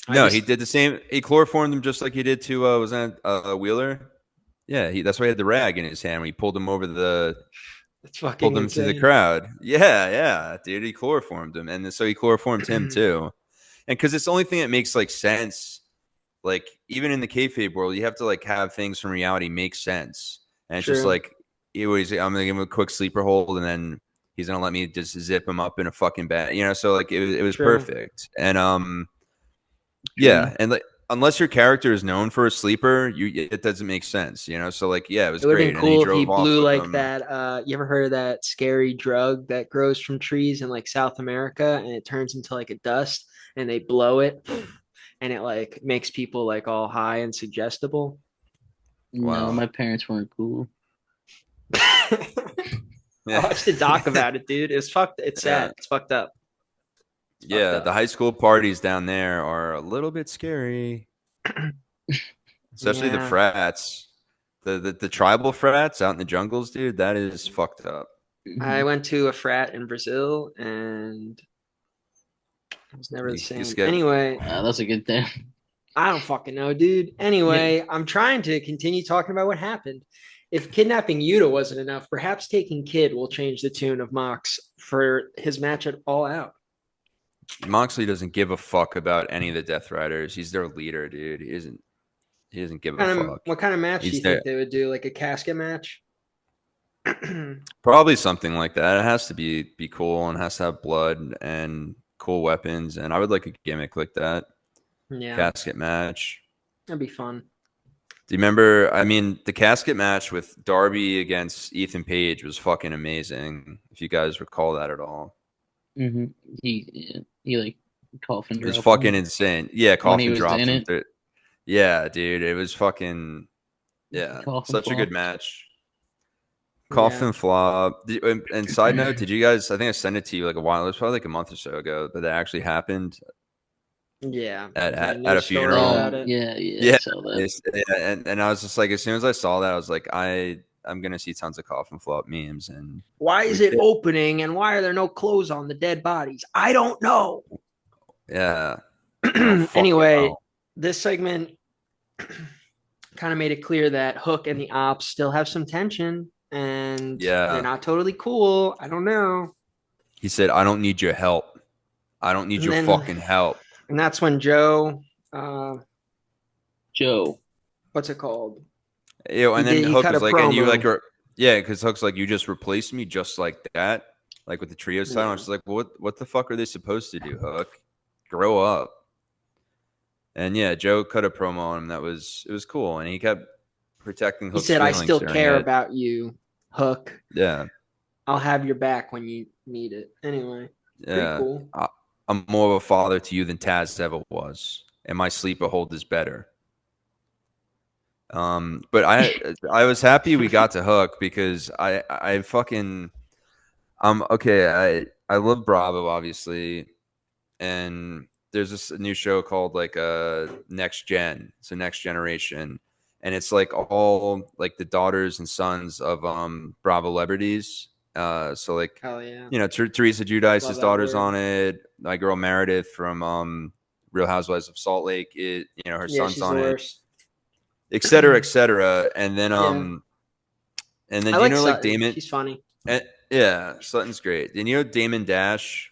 No, he did the same. He chloroformed him just like he did to was that Wheeler? Yeah, that's why he had the rag in his hand when he pulled him over pulled him to the crowd. Yeah, dude, he chloroformed him, and so he chloroformed him too. And because it's the only thing that makes like sense. Like even in the kayfabe world, you have to like have things from reality make sense, and it's just like I'm gonna give him a quick sleeper hold, and then he's gonna let me just zip him up in a fucking bag, So like it was perfect, and yeah, and like unless your character is known for a sleeper, it doesn't make sense, So like it was great. It would have been cool if he blew like that. You ever heard of that scary drug that grows from trees in like South America, and it turns into like a dust, and they blow it. And it like makes people like all high and suggestible. Wow. No, my parents weren't cool. I watched a doc about it, dude. It's fucked. It's sad. It's fucked up. The high school parties down there are a little bit scary, especially the frats, the tribal frats out in the jungles, dude. That is fucked up. I went to a frat in Brazil and. It was never the same. Anyway. That's a good thing. I don't fucking know, dude. Anyway, I'm trying to continue talking about what happened. If kidnapping Yuta wasn't enough, perhaps taking Kid will change the tune of Mox for his match at All Out. Moxley doesn't give a fuck about any of the Death Riders. He's their leader, dude. He doesn't give a fuck. What kind of match do you think they would do? Like a casket match? Probably something like that. It has to be cool and has to have blood and cool weapons, and I would like a gimmick like that. Yeah, casket match. That'd be fun. Do you remember? I mean, the casket match with Darby against Ethan Page was fucking amazing. If you guys recall that at all. Mm-hmm. He like coffin. It was fucking insane. Yeah, coffin dropped him. Yeah, dude, it was fucking such a good match. Coffin flop. And side note, did you guys? I think I sent it to you like a while. It was probably like a month or so ago, but that actually happened. Yeah, at a funeral. Yeah. I saw that. And I was just like, as soon as I saw that, I was like, I'm gonna see tons of coffin flop memes. And why is it opening? And why are there no clothes on the dead bodies? I don't know. Yeah. Anyway, this segment kind of made it clear that Hook and the Ops still have some tension. And they're not totally cool. I don't know. He said, I don't need your help. I don't need your fucking help. And that's when Joe. What's it called? And then Hook was like, and you like, because Hook's like, you just replaced me just like that. Like with the trio style. I was like, well, what the fuck are they supposed to do, Hook? Grow up. And Joe cut a promo on him. It was cool. And he kept protecting Hook's feelings. He said, I still care about you, Hook. Yeah. I'll have your back when you need it. Anyway. Yeah. Cool. I'm more of a father to you than Taz ever was. And my sleeper hold is better. But I was happy we got to Hook because I fucking okay. I love Bravo, obviously. And there's this new show called like Next Gen. It's a Next Generation. And it's like all like the daughters and sons of Bravo celebrities. So like, hell yeah. Teresa Giudice's daughter's on it. My girl Meredith from Real Housewives of Salt Lake. Her son's on it, et cetera, et cetera. And then and then like Damon. She's funny. Sutton's great. And Damon Dash.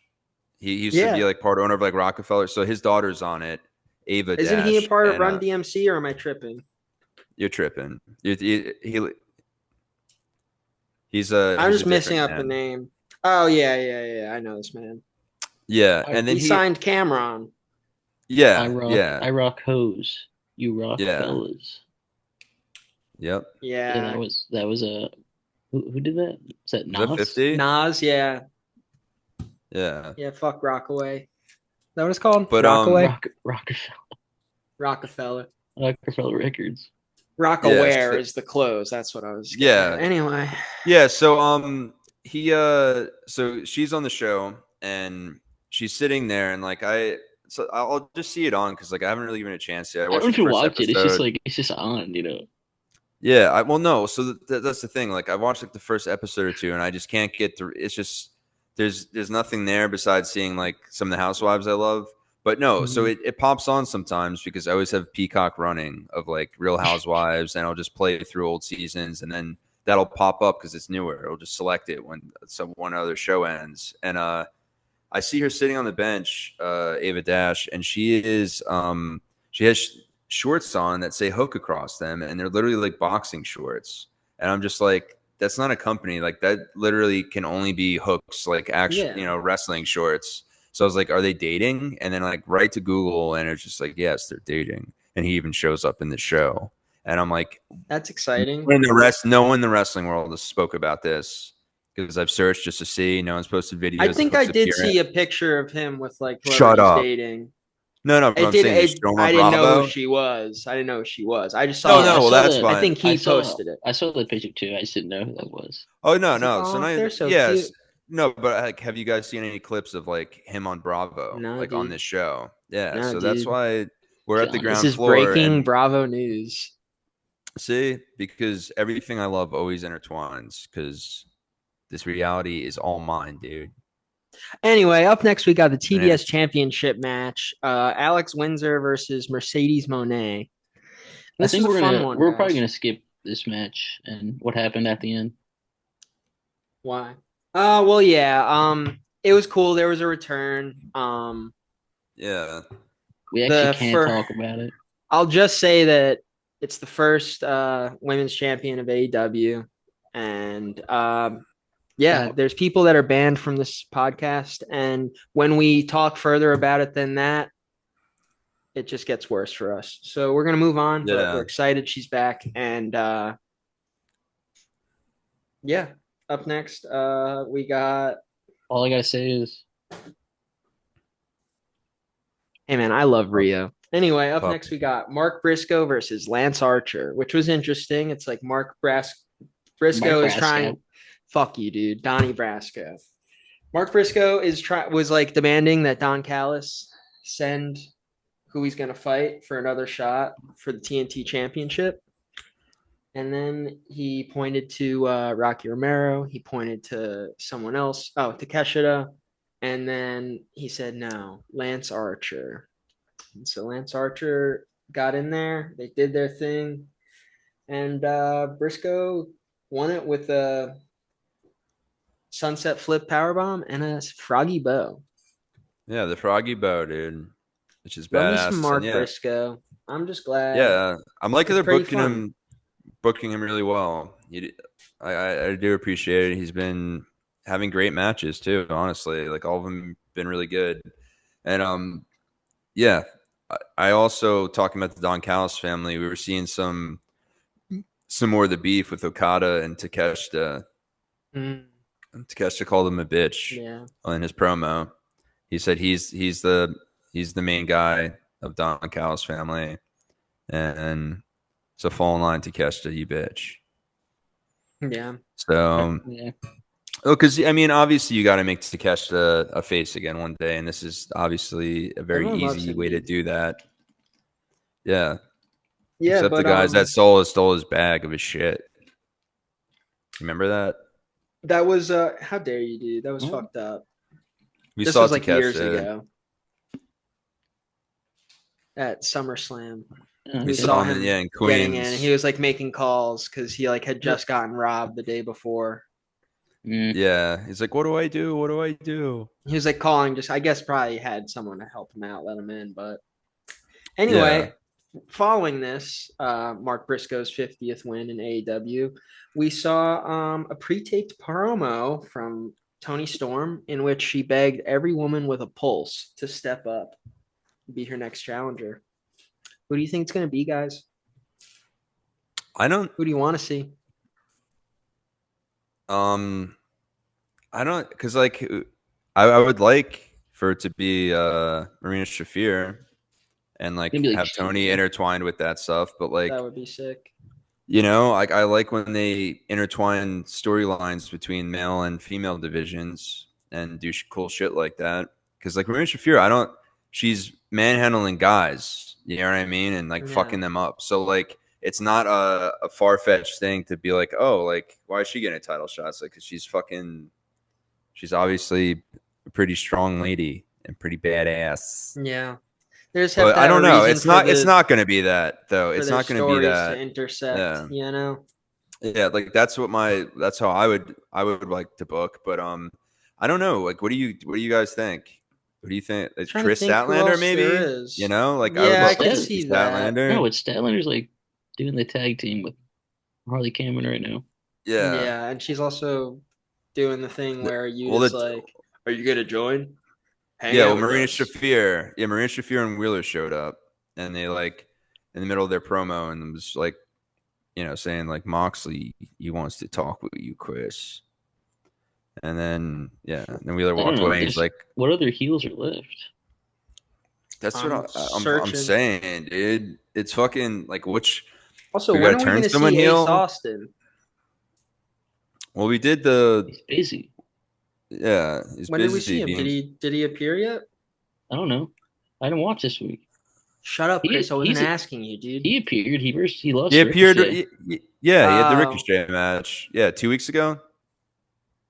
He used to be like part owner of like Rockefeller. So his daughter's on it. Ava Isn't Dash, he a part of Run DMC or am I tripping? You're tripping. He's I'm just messing up the name. Oh yeah. I know this man. Yeah, and then he signed Cameron. Yeah, I rock hose. You rock fellas. Yep. Yeah. That was a who did that? Is that Nas? 50? Nas, yeah. Yeah. Yeah, fuck Rockaway. Is that what it's called? But Rockaway? Rockefeller Records. Rockaware is the clothes. That's what I was getting at. Anyway. Yeah, so so she's on the show and she's sitting there, and like so I'll just see it on because like I haven't really given it a chance yet. I I don't watched know the if you first watch it. It's just episode. like it's just on, Yeah, well, no. So that's the thing. Like, I watched like the first episode or two, and I just can't get through. It's just there's nothing there besides seeing like some of the housewives I love. But no, so it pops on sometimes because I always have Peacock running of like Real Housewives, and I'll just play through old seasons, and then that'll pop up because it's newer. It'll just select it when one other show ends, and I see her sitting on the bench, Ava Dash, and she has shorts on that say Hook across them, and they're literally like boxing shorts. And I'm just like, that's not a company. Like that literally can only be Hook's like actual, wrestling shorts. So I was like, are they dating? And then like right to Google, and it's just like, yes, they're dating. And he even shows up in the show. And I'm like, that's exciting. No one in the wrestling world has spoke about this. Because I've searched just to see. No one's posted videos. I think I did see a picture of him with like whoever he's dating. No, but I'm saying I didn't know who she was. I just saw. Well, that's fine. I think he posted it. I saw the picture too. I just didn't know who that was. Oh no. So they're so yes, cute. no, but like, have you guys seen any clips of like him on Bravo, like on this show? Yeah, no, so dude. that's why we're at the ground floor. This is breaking Bravo news. See, because everything I love always intertwines. Because this reality is all mine, dude. Anyway, up next we got the TBS Championship match: Alex Windsor versus Mercedes Moné. I think we're probably gonna skip this match and what happened at the end. Why? Well, yeah. It was cool. There was a return. Yeah. We actually can't talk about it. I'll just say that it's the first women's champion of AEW, and there's people that are banned from this podcast, and when we talk further about it than that, it just gets worse for us. So we're gonna move on, but we're excited she's back, and up next, we got. All I gotta say is, hey man, I love Rio. Anyway, up next we got Mark Briscoe versus Lance Archer, which was interesting. It's like Briscoe is trying. Fuck you, dude. Donnie Brasco. Mark Briscoe was like demanding that Don Callis send who he's going to fight for another shot for the TNT Championship. And then he pointed to Rocky Romero. He pointed to someone else. Oh, Takeshita. And then he said, no, Lance Archer. And so Lance Archer got in there. They did their thing. And Briscoe won it with a sunset flip powerbomb and a froggy bow. Yeah, the froggy bow, dude. Which is Love badass. Me some Mark Briscoe. I'm just glad. Yeah, I'm liking they're booking him really well. I do appreciate it. He's been having great matches too, honestly. Like all of them been really good. And I also, talking about the Don Callis family, we were seeing some more of the beef with Okada and Takeshita. Takeshita called him a bitch in his promo. He said he's the main guy of Don Callis family, and so fall in line, Takeshita, you bitch. Yeah. So because I mean, obviously, you got to make Takeshita a face again one day, and this is obviously a very easy way to do that. Yeah. Yeah. Except the guys that stole his bag of his shit. Remember that? That was how dare you, dude? That was fucked up. This was like years ago at SummerSlam. We saw him in Queens. Getting in. He was like making calls because he like had just gotten robbed the day before. Yeah, he's like, "What do I do? What do I do?" He was like calling. Just I guess probably had someone to help him out, let him in. But anyway, following this, Mark Briscoe's 50th win in AEW, we saw a pre-taped promo from Toni Storm in which she begged every woman with a pulse to step up and be her next challenger. Who do you think it's going to be, guys? Who do you want to see? I don't, because like I would like for it to be Marina Shafir and like have Tony intertwined with that stuff, but like that would be sick. You know, I like when they intertwine storylines between male and female divisions. and do cool shit like that. Because like Marina Shafir, she's manhandling guys, you know what I mean, and like fucking them up. So like it's not a far fetched thing to be like, oh, like why is she getting title shots? Like, 'cause she's obviously a pretty strong lady and pretty badass. Yeah. There's but I don't know. It's not going to be that though. It's not going to be that. To intersect, you know. Yeah, like that's how I would like to book, but I don't know. Like, what do you guys think? What do you think? Chris Statlander, maybe? You know, like I could see Statlander. No, it's Statlander's like doing the tag team with Harley Cameron right now. Yeah, and she's also doing the thing where like, are you gonna join? Marina Shafir and Wheeler showed up, and they like in the middle of their promo, and it was like, you know, saying like Moxley, he wants to talk with you, Chris. And then Wheeler walked away. And he's like, "What other heels are left?" That's what I'm saying, dude. It's fucking like which. Also, when are we going to see Ace Austin? Well, we did He's busy. Yeah, he's when busy. Did we see him? Did he appear yet? I don't know. I didn't watch this week. Shut up, Chris. I wasn't asking you, dude. He appeared. He lost. He appeared. He had the Ricochet match. Yeah, 2 weeks ago.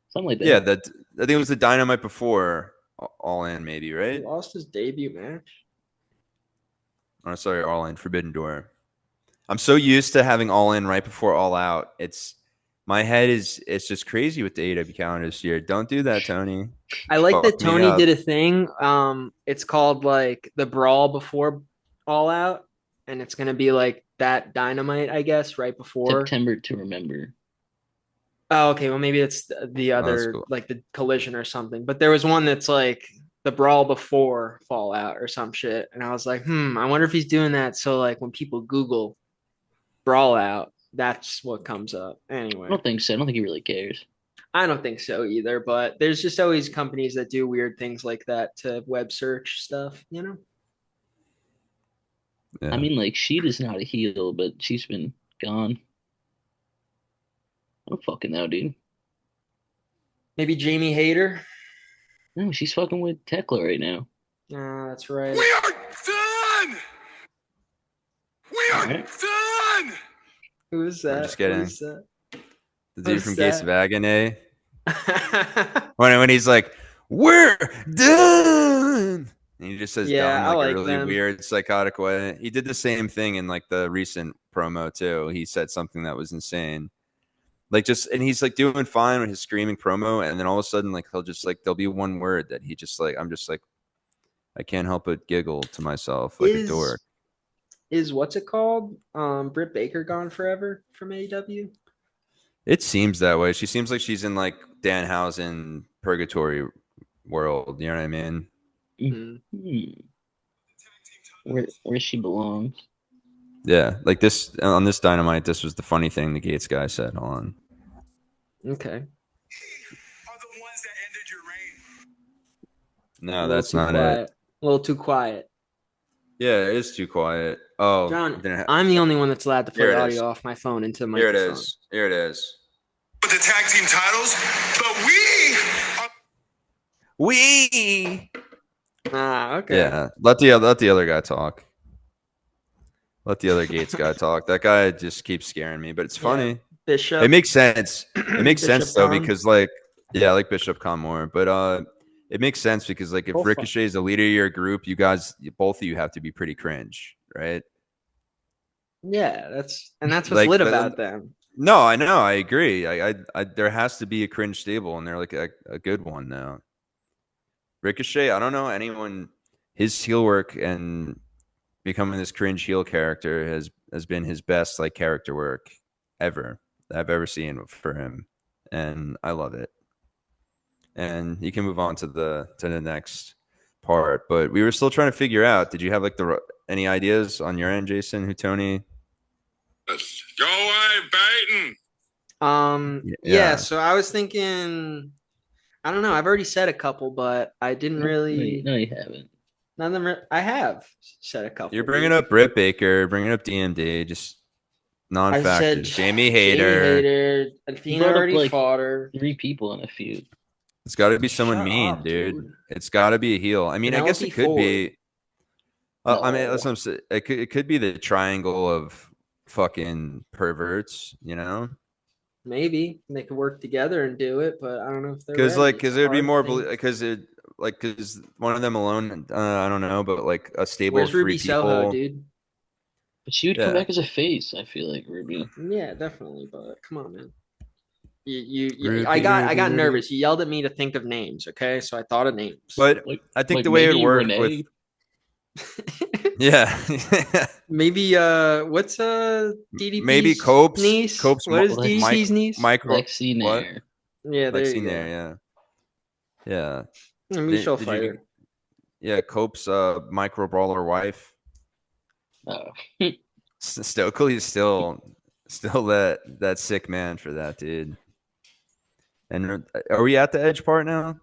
Something like that. Yeah, I think it was the Dynamite before All In, maybe, right? He lost his debut match. Oh, sorry, All In, Forbidden Door. I'm so used to having All In right before All Out. My head it's just crazy with the AEW calendar this year. Don't do that, Tony. I like that Tony did a thing. It's called like the Brawl before All Out, and it's gonna be like that Dynamite, I guess, right before September to Remember. Oh, okay. Well, maybe it's the other, cool. Like the Collision or something. But there was one that's like the Brawl before Fallout or some shit, and I was like, I wonder if he's doing that. So like when people Google Brawl Out, that's what comes up. Anyway, I don't think so. I don't think he really cares. I don't think so either. But there's just always companies that do weird things like that to web search stuff, you know. Yeah. I mean, like Sheeta's not a heel, but she's been gone. I don't fucking know, dude. Maybe Jamie Hayter. No, she's fucking with Tekla right now. That's right. We are done. We are done. Who's that? I'm just kidding. The dude from Gates of Agony. when he's like, "We're done," and he just says "done" like a really weird, psychotic way. He did the same thing in like the recent promo too. He said something that was insane. Like and he's like doing fine with his screaming promo, and then all of a sudden, like he'll just like there'll be one word that he just like I'm just like I can't help but giggle to myself like a dork. Is what's it called? Britt Baker gone forever from AEW? It seems that way. She seems like she's in like Danhausen purgatory world. You know what I mean? Mm-hmm. Where she belongs. Yeah, like this on this Dynamite. This was the funny thing the Gates guy said. Hold on. Okay. Are the ones that ended your reign? No, that's not it. A little too quiet. Yeah, it is too quiet. Oh, John, I'm the only one that's allowed to play audio off my phone into my microphone. Here it is. With the tag team titles, but we. Okay. Yeah, let the other guy talk. Let the other Gates guy talk. That guy just keeps scaring me, but it's funny. Yeah, Bishop. It makes sense. It makes sense though, because like, I like Bishop Khan more, but it makes sense because like if Ricochet is the leader of your group, you guys, both of you have to be pretty cringe, right? Yeah, that's what's like, lit about them. No, I know, I agree. I there has to be a cringe stable, and they're like a good one now. Ricochet, I don't know anyone. His heel work and becoming this cringe heel character has been his best like character work ever that I've ever seen for him, and I love it. And you can move on to the next part, but we were still trying to figure out. Did you have like any ideas on your end, Jason? Who Tony? Go away, Baton. Yeah. So I was thinking. I don't know. I've already said a couple, but I didn't really. No, you haven't. None of them. I have said a couple. You're bringing up Britt Baker, bringing up DMD, just non-factors. Jamie Hayter. Athena already fought her. 3 people in a feud. It's got to be someone mean, dude. It's got to be a heel. I mean, I guess it could be. No. I mean, that's what I'm saying. It could be the triangle of fucking perverts, you know? Maybe they could work together and do it, but I don't know if they're ready. Because there'd be more because one of them alone. I don't know, but like a stable Where's of 3 Ruby people, Soho, dude? But she would come back as a face. I feel like Ruby. Yeah, definitely. But come on, man. Ruby, I got Ruby. nervous. You yelled at me to think of names, okay? So I thought of names. But I think the way it worked with yeah, maybe what's DDP's maybe Cope's niece? What is DDP's niece? Lexi Nair. Yeah, there Lexi you go. Nair, yeah. Michelle Fighter. Yeah, Cope's micro brawler wife. Oh. Stokely's still that sick man for that, dude. And are we at the edge part now?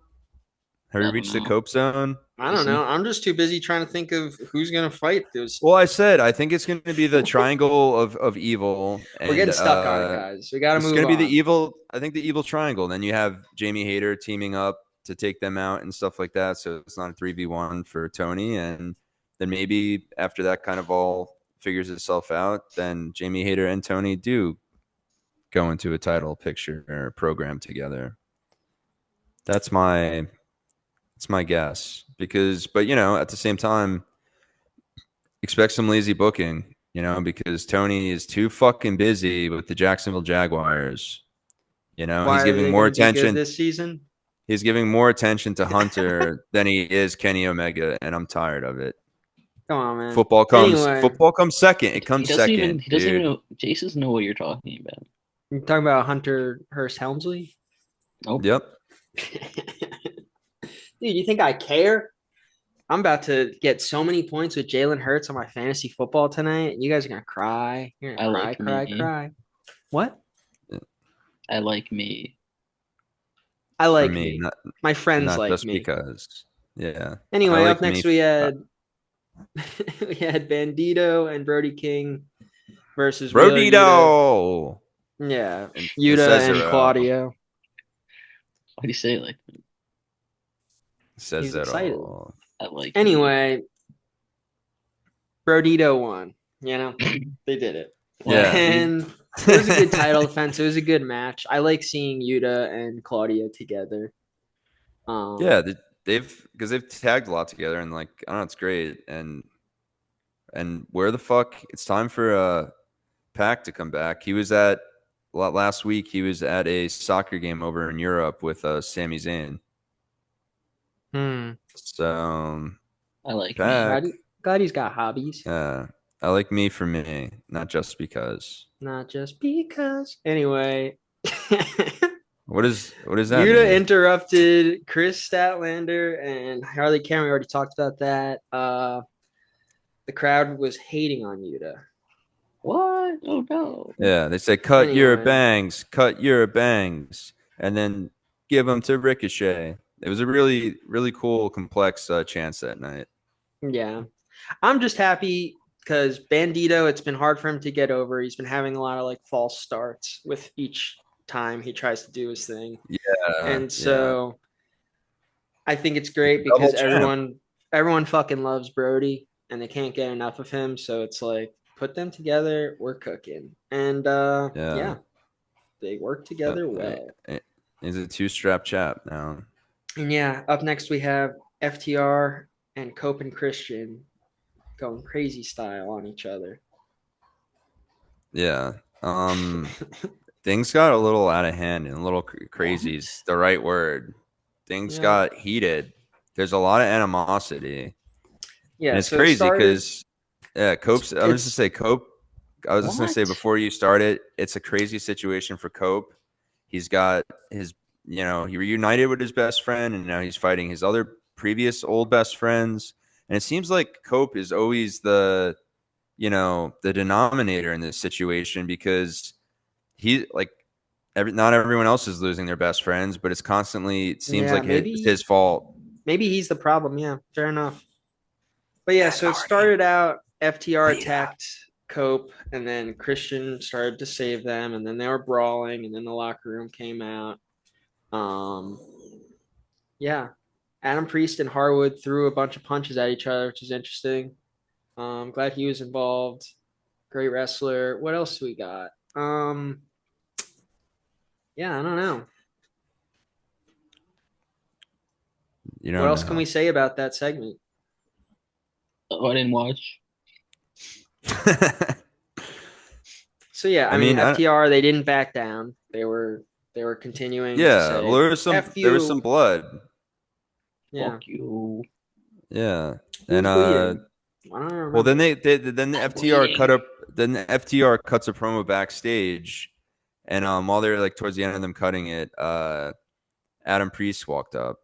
Have we reached the Cope zone? I don't know. I'm just too busy trying to think of who's going to fight this. Well, I think it's going to be the triangle of evil. And, we're getting stuck on it, guys. We got to move on. It's going to be the evil. I think the evil triangle. Then you have Jamie Hayter teaming up to take them out and stuff like that. So it's not a 3v1 for Tony. And then maybe after that kind of all figures itself out, then Jamie Hayter and Tony do go into a title picture or program together. That's my guess. But at the same time, expect some lazy booking, because Tony is too fucking busy with the Jacksonville Jaguars. Why he's giving more attention this season. He's giving more attention to Hunter than he is Kenny Omega, and I'm tired of it. Come on, man. Football comes second. It comes second. He doesn't even know. Jace doesn't know what you're talking about. You're talking about Hunter Hearst Helmsley? Nope. Yep. Dude, you think I care? I'm about to get so many points with Jalen Hurts on my fantasy football tonight. You guys are gonna cry. You're gonna cry. What? I like me. I like me. My friends not like just me. Because, yeah. Anyway, up next we had Bandito and Brody King versus Brodito. Yeah, Yuta and Claudio. Why do you say it like that? Says that all. I like anyway, Brodito won. They did it. Yeah. And it was a good title defense. It was a good match. I like seeing Yuta and Claudio together. Yeah, they've tagged a lot together, and I don't know, it's great. And where the fuck? It's time for Pac to come back. He was last week. He was at a soccer game over in Europe with Sami Zayn. So I like Pac. Glad he's got hobbies. Yeah, I like me for me, not just because. Not just because. Anyway. What is that? Yuta interrupted Chris Statlander and Harley Cameron. We already talked about that. The crowd was hating on Yuta. What? Oh no. Yeah, they said cut your bangs, and then give them to Ricochet. It was a really, really cool, complex chance that night. Yeah. I'm just happy because Bandito, it's been hard for him to get over. He's been having a lot of false starts with each time he tries to do his thing. Yeah. And so I think it's great because everyone fucking loves Brody and they can't get enough of him. So it's put them together, we're cooking. And they work together well. He's a 2-strap chap now. And up next we have FTR and Cope and Christian going crazy style on each other. Yeah. Things got a little out of hand and a little crazy is the right word. Things got heated. There's a lot of animosity. Yeah. And it's crazy because Cope's I was just gonna say before you started, it's a crazy situation for Cope. He's got his he reunited with his best friend, and now he's fighting his other previous old best friends. And it seems like Cope is always the denominator in this situation because not everyone else is losing their best friends, but it seems like it's his fault. Maybe he's the problem. Yeah, fair enough. But so it started out FTR attacked Cope, and then Christian started to save them, and then they were brawling, and then the locker room came out. Yeah. Adam Priest and Harwood threw a bunch of punches at each other, which is interesting. Glad he was involved. Great wrestler. What else do we got? Yeah, I don't know. You What don't else can know. we say about that segment? Oh, I didn't watch. So yeah, I mean FTR, they didn't back down. They were continuing to say, well, there was some blood. Yeah. Fuck you. Yeah. Who's And bleeding? I don't remember. well, then the FTR cuts a promo backstage, and while they're like towards the end of them cutting it, Adam Priest walked up.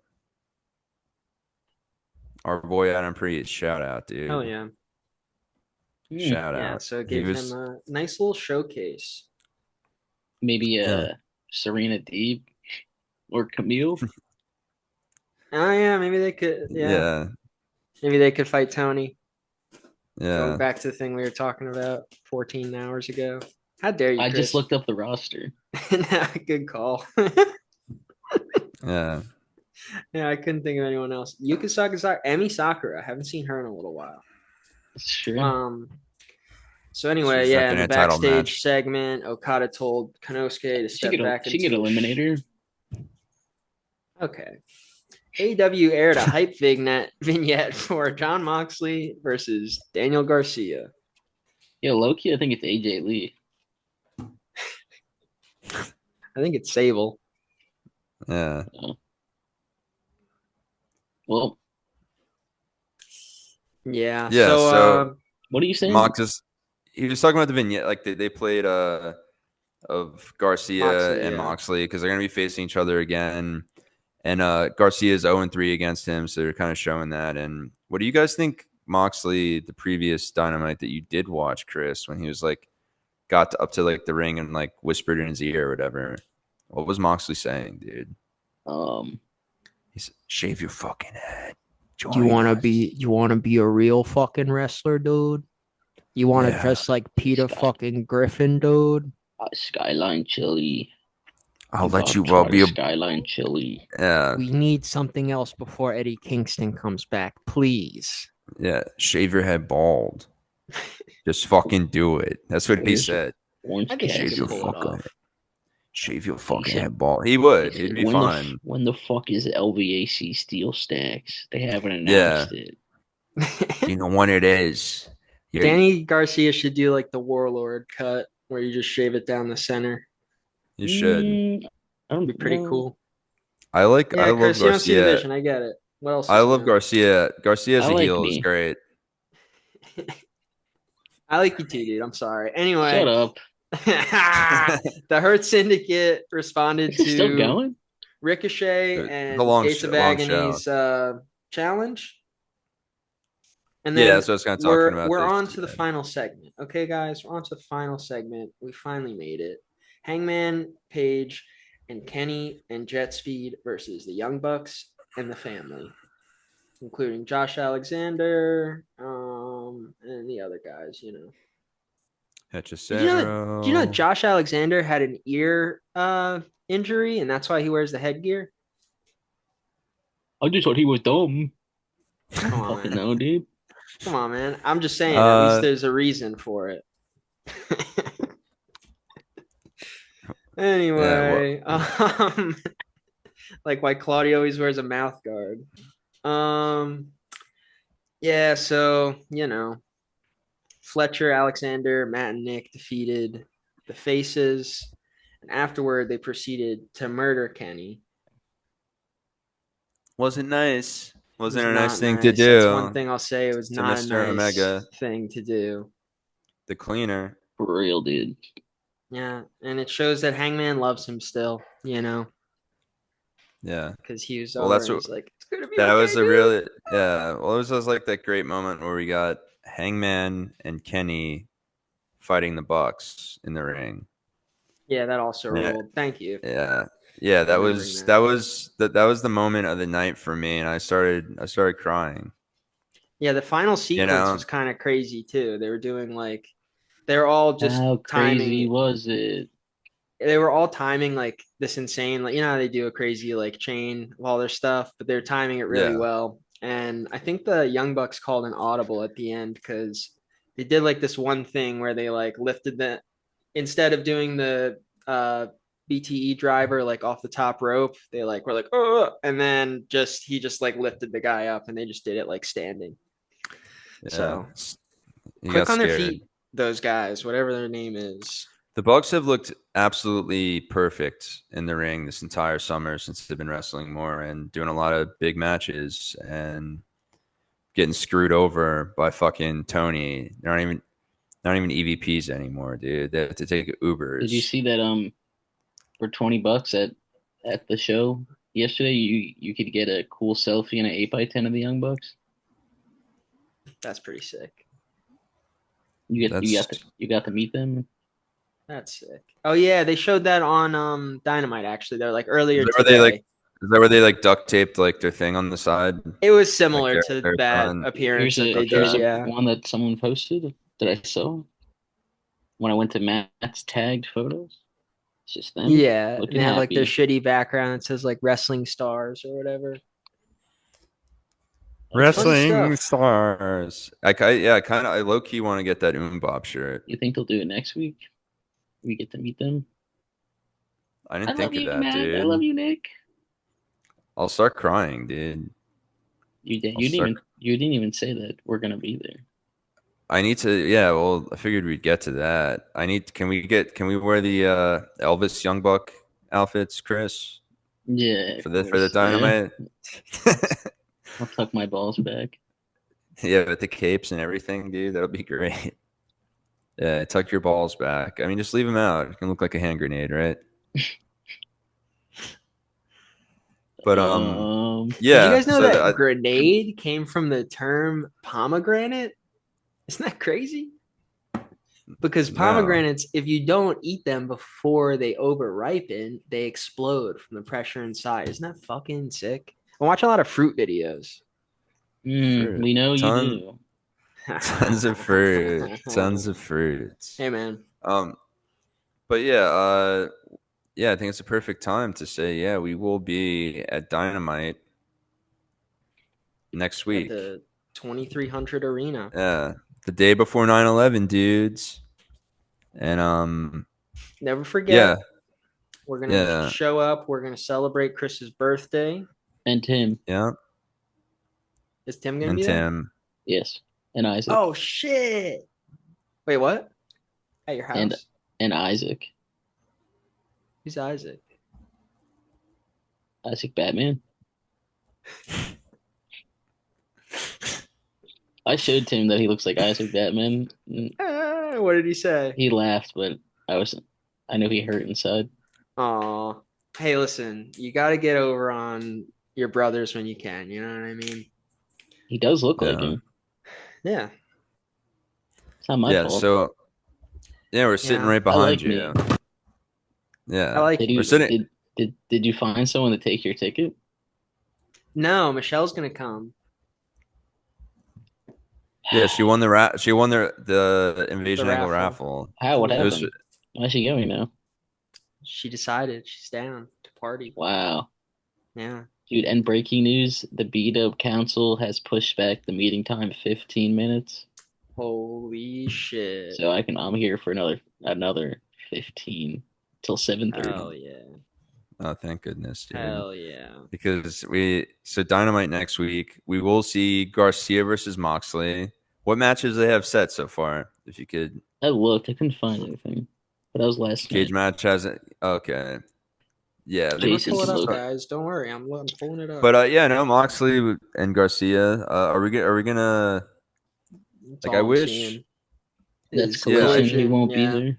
Our boy Adam Priest, shout out, dude. Hell yeah. Shout Yeah, out. so it gave him a nice little showcase. Maybe Serena Deeb or Camille. Oh yeah, maybe they could. Yeah. Maybe they could fight Tony. Yeah. Going back to the thing we were talking about 14 hours ago. How dare you, Chris? I just looked up the roster. Good call. Yeah. Yeah, I couldn't think of anyone else. Yuka Sakazaki, Emi Sakura. I haven't seen her in a little while. Sure. So anyway, in the backstage segment, Okada told Konosuke to step back. She could eliminate her. Okay. AEW aired a hype vignette for Jon Moxley versus Daniel Garcia. Yeah, low-key, I think it's AJ Lee. I think it's Sable. Yeah. Well. Yeah. Yeah. So what are you saying? He was talking about the vignette, like they played of Garcia and Moxley because they're gonna be facing each other again. And Garcia is 0-3 against him, so they're kind of showing that. And what do you guys think Moxley, the previous Dynamite that you did watch, Chris, when he was like got up to like the ring and like whispered in his ear or whatever? What was Moxley saying, dude? He said, "Shave your fucking head. You want to be a real fucking wrestler, dude? You want to dress like Peter fucking Griffin, dude? Skyline Chili. I'll let you be a Skyline Chili. Yeah. We need something else before Eddie Kingston comes back, please. Yeah, shave your head bald. Just fucking do it. That's what he said. Shave your fucking head bald. He would. He'd be fine. When the fuck is LVAC Steel Stacks? They haven't announced it. You know when it is. Danny Garcia should do like the Warlord cut where you just shave it down the center. You should. That'd be pretty cool. I love Chris, Garcia. You don't see the vision. I get it. What else? I love Garcia. Garcia as a heel is great. I like you too, dude. I'm sorry. Anyway. Shut up. The Hurt Syndicate responded to still going? Ricochet and Gates of Agony's challenge. And then that's what I was kind of talking about. We're on to the final segment. Okay, guys, we're on to the final segment. We finally made it. Hangman Page and Kenny and Jet Speed versus the Young Bucks and the family, including Josh Alexander and the other guys, you know. Do you know Josh Alexander had an ear injury and that's why he wears the headgear? I just thought he was dumb. Come on, fucking no, dude. Come on, man. I'm just saying, at least there's a reason for it. Anyway, like why Claudio always wears a mouth guard. Yeah, so, you know, Fletcher, Alexander, Matt, and Nick defeated the Faces, and afterward they proceeded to murder Kenny. Wasn't nice. Wasn't a nice thing to do. That's one thing I'll say. It was not a nice thing to do. The cleaner. For real, dude. Yeah, and it shows that Hangman loves him still, you know. Yeah. Because he was like, it's gonna be that was a really well, it was like that great moment where we got Hangman and Kenny fighting the Bucks in the ring. Yeah, that also ruled. Thank you. Yeah, that was the moment of the night for me, and I started crying. Yeah, the final sequence was kind of crazy too. They were doing like they're all just how crazy timing. Was it? they were all timing like this insane, like how they do a crazy like chain of all their stuff, but they're timing it really well. And I think the Young Bucks called an audible at the end because they did like this one thing where they like lifted the instead of doing the BTE driver like off the top rope, they like were like oh, and then he just like lifted the guy up, and they just did it like standing. So quick on their feet, those guys, whatever their name is. The Bucks have looked absolutely perfect in the ring this entire summer since they've been wrestling more and doing a lot of big matches and getting screwed over by fucking Tony. They're not even EVPs anymore, dude. They have to take Ubers. Did you see that for $20 at the show yesterday you could get a cool selfie and an 8x10 of the Young Bucks? That's pretty sick. You got to meet them? That's sick. Oh yeah, they showed that on Dynamite actually. They're like earlier today. Is that where they like duct taped like their thing on the side? It was similar to that appearance that they did. Yeah, one that someone posted that I saw when I went to Matt's tagged photos. It's just them. Yeah, they have like their shitty background. It says like wrestling stars or whatever. Wrestling stars. I low key want to get that Bob shirt. You think they'll do it next week? We get to meet them. I didn't think of that, Matt. dude. I love you, Nick. I'll start crying, dude. You didn't even say that we're gonna be there. I need to. Yeah, well, I figured we'd get to that. Can we wear the Elvis Young Buck outfits, Chris? Yeah. For the Dynamite. Yeah. I'll tuck my balls back. Yeah, with the capes and everything, dude. That'll be great. Yeah, tuck your balls back. I mean, just leave them out. It can look like a hand grenade, right? But yeah. Did you guys know that grenade came from the term pomegranate? Isn't that crazy? Because pomegranates, if you don't eat them before they over ripen, they explode from the pressure inside. Isn't that fucking sick? I watch a lot of fruit videos. We know you do. Tons of fruit. Tons of fruits. Hey man. But yeah, I think it's a perfect time to say, we will be at Dynamite next week. At the 2300 Arena. Yeah. The day before 9/11, dudes. And never forget. Yeah. We're gonna show up. We're gonna celebrate Chris's birthday. And Tim. Yeah. Is Tim gonna be there? Tim. Yes. And Isaac. Oh shit. Wait, what? At your house? And Isaac. Who's Isaac? Isaac Batman. I showed Tim that he looks like Isaac Batman. What did he say? He laughed, but I know he hurt inside. Aw. Hey, listen, you got to get over on your brothers when you can. You know what I mean? He does look like him. Yeah. It's not my fault. So we're sitting right behind you. Yeah. I like it. Did you find someone to take your ticket? No, Michelle's gonna come. Yeah, she won the Invasion Angle raffle. How? What happened? Why's she going now? She decided she's down to party. Wow. Yeah. Dude, and breaking news, the B-Dub Council has pushed back the meeting time 15 minutes. Holy shit. So I'm here for another 15 till 7:30. Hell yeah. Oh, thank goodness, dude. Hell yeah. Because Dynamite next week, we will see Garcia versus Moxley. What matches they have set so far? If you could. I looked, I couldn't find anything. But that was last Cage night. match hasn't. Okay. Yeah. Pull it up, guys. Don't worry. I'm pulling it up. But Moxley and Garcia. Are we gonna? Like, I wish. That's Collision. He won't be there.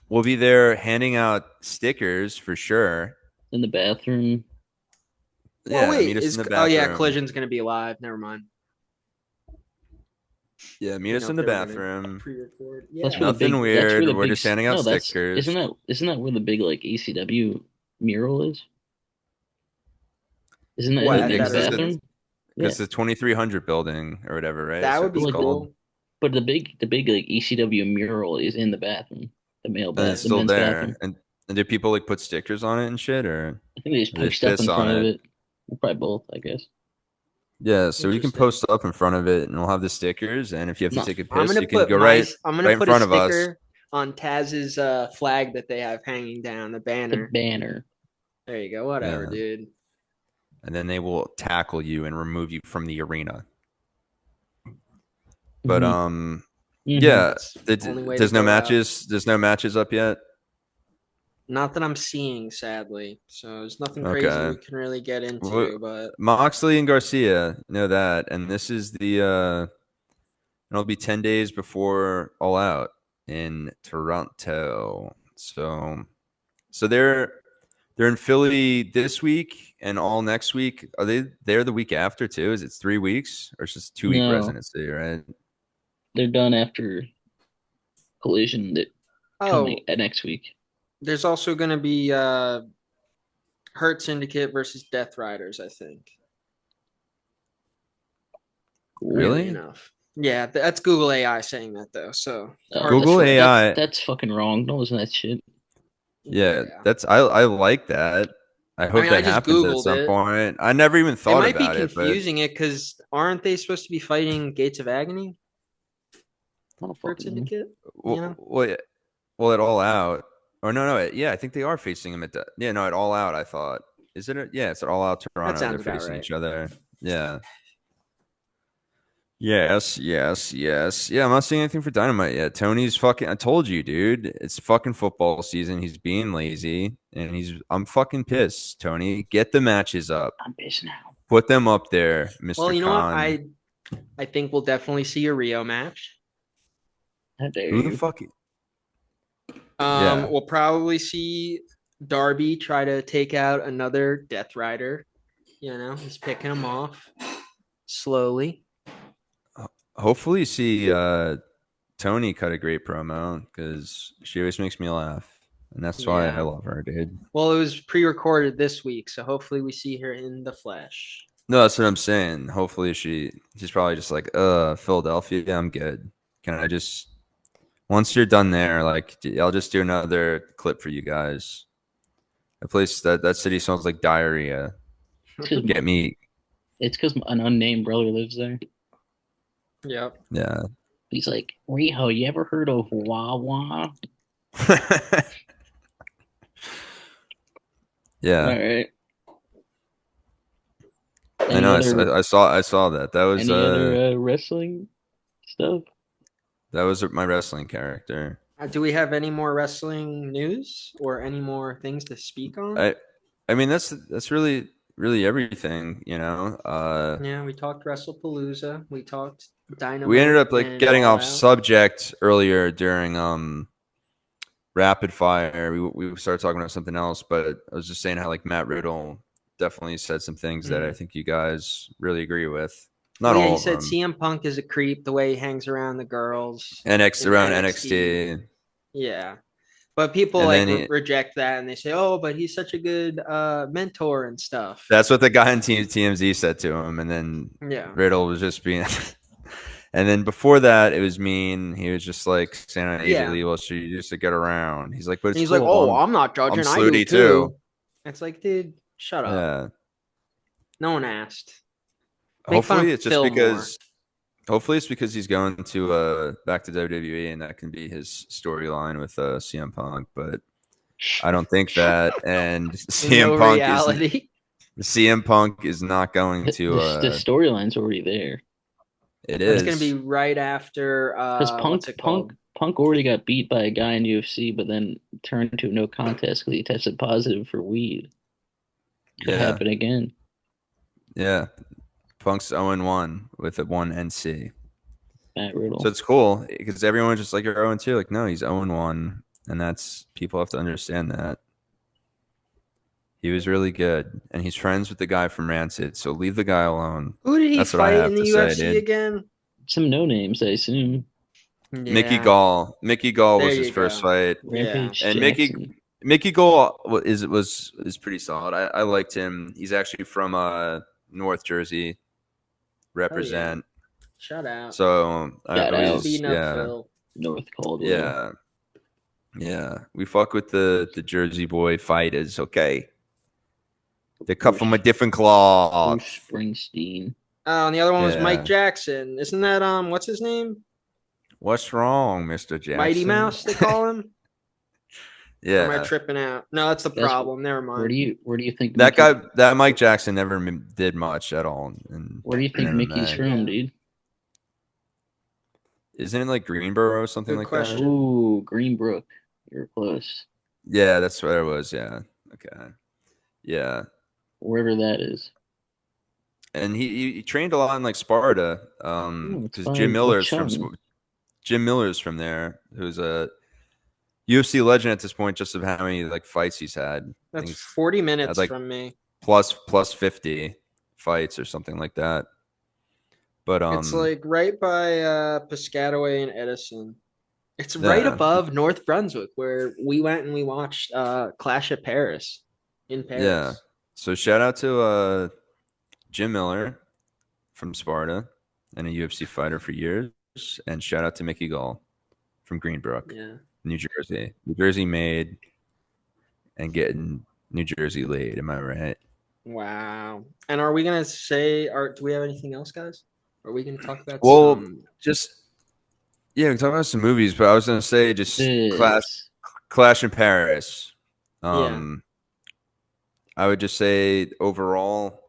We'll be there handing out stickers for sure. In the bathroom. Yeah, meet us in the bathroom. Oh yeah, Collision's gonna be live. Never mind. Yeah, meet us in the bathroom. Yeah. Nothing weird. We're just handing out stickers. Isn't that where the big like ECW mural is? Isn't that in the bathroom? It's the 2300 building or whatever, right? That would be cool. But the big like ECW mural is in the bathroom. The male bathroom. And it's still there. And And do people like put stickers on it and shit, or I think they just put stuff in front of it. Probably both, I guess. Yeah, so you can post up in front of it, and we'll have the stickers. And if you have to take a piss, you can go I'm gonna put a sticker on Taz's flag that they have hanging down, the banner. The banner. There you go. Whatever, dude. And then they will tackle you and remove you from the arena. But yeah, there's no matches. There's no matches up yet. Not that I'm seeing, sadly. So there's nothing crazy we can really get into. But Moxley and Garcia know that, and this is the. It'll be 10 days before All Out in Toronto. So they're in Philly this week and all next week. Are they there the week after too? Is it 3 weeks or it's just 2 week residency? Right? They're done after Collision next week. There's also going to be Hurt Syndicate versus Death Riders, I think. Really? Enough. Yeah, that's Google AI saying that though. So Google AI. That's fucking wrong. Don't listen to that shit. Yeah, that's I like that. I hope that happens at some point. I never even thought about it. It might be confusing it because aren't they supposed to be fighting Gates of Agony? Hurt Syndicate? Well, at All Out. Or no, I think they are facing him at that. Yeah, no, at All Out, I thought. Is it? It's at All Out Toronto. They're facing each other. Yeah. Yes. Yeah, I'm not seeing anything for Dynamite yet. Tony's fucking. I told you, dude. It's fucking football season. He's being lazy, and I'm fucking pissed. Tony, get the matches up. I'm pissed now. Put them up there, Mr. Well, you know what? I think we'll definitely see a Rio match. Who the fuck? We'll probably see Darby try to take out another Death Rider. You know, he's picking them off slowly. Hopefully, you see Tony cut a great promo because she always makes me laugh, and that's why I love her, dude. Well, it was pre-recorded this week, so hopefully we see her in the flesh. No, that's what I'm saying. Hopefully, she's probably just like, Philadelphia, I'm good. Can I just once you're done there, like I'll just do another clip for you guys. A place that city smells like diarrhea. Get me. It's because an unnamed brother lives there. Yep. Yeah. He's like, Riho, you ever heard of Wawa? Yeah. All right. I know. I saw that. That was any other wrestling stuff. That was my wrestling character. Do we have any more wrestling news or any more things to speak on? I mean, that's really everything, you know. Yeah, we talked Wrestlepalooza. We talked Dynamite. We ended up like getting off subject earlier during rapid fire. We started talking about something else, but I was just saying how like Matt Riddle definitely said some things that I think you guys really agree with. Not all. He said CM Punk is a creep the way he hangs around the girls. Around NXT. Yeah. But people reject that and they say, "Oh, but he's such a good mentor and stuff." That's what the guy in TMZ said to him, and then Riddle was just being. And then before that, it was mean. He was just like saying on AJ Lee, "Well, she used to get around." He's like, "But it's like, oh, I'm not judging. I'm snooty too." It's like, dude, shut up. Yeah. No one asked. Hopefully, it's just because. Hopefully, it's because he's going to back to WWE, and that can be his storyline with CM Punk. But I don't think that. And CM Punk is not going to. The storyline's already there. It is. It's going to be right after. Because Punk already got beat by a guy in UFC, but then turned to no contest because he tested positive for weed. Could happen again. Yeah. Punk's 0-1 with a 1 NC. Matt Riddle. So it's cool because everyone's just like, you're 0-2. Like, no, he's 0-1. And that's, people have to understand that. He was really good. And he's friends with the guy from Rancid. So leave the guy alone. Who did he fight in the UFC again? Some no names, I assume. Yeah. Mickey Gall. Mickey Gall was his first fight. Rampage and Jackson. Mickey Gall is pretty solid. I liked him. He's actually from North Jersey. Represent. Shout out. So Shout out. North Cold. Yeah. Yeah, we fuck with the Jersey boy fighters, okay? They cut from a different cloth. Bruce Springsteen. And the other one was Mike Jackson. Isn't that what's his name? What's wrong, Mr. Jackson? Mighty Mouse, they call him. Yeah. Or am I tripping out? No, that's the problem. Never mind. Where do you think that Mike Jackson never did much at all? Where do you think Mickey's from, dude? Isn't it like Greenboro or something like that? Ooh, Greenbrook. You're close. Yeah, that's where it was. Yeah. Okay. Yeah. Wherever that is. And he trained a lot in like Sparta, because Jim Miller's from there, who's a UFC legend at this point, just of how many like fights he's had. That's 40 minutes like from me. Plus 50 fights or something like that. But it's like right by Piscataway and Edison. It's right above North Brunswick, where we went and we watched Clash at Paris in Paris. Yeah. So shout out to Jim Miller from Sparta and a UFC fighter for years, and shout out to Mickey Gall from Greenbrook, New Jersey. New Jersey made and getting New Jersey laid. Am I right? Wow. And are we gonna say? Do we have anything else, guys? Are we gonna talk about? We can talk about some movies, but I was gonna say just Clash in Paris. I would just say overall,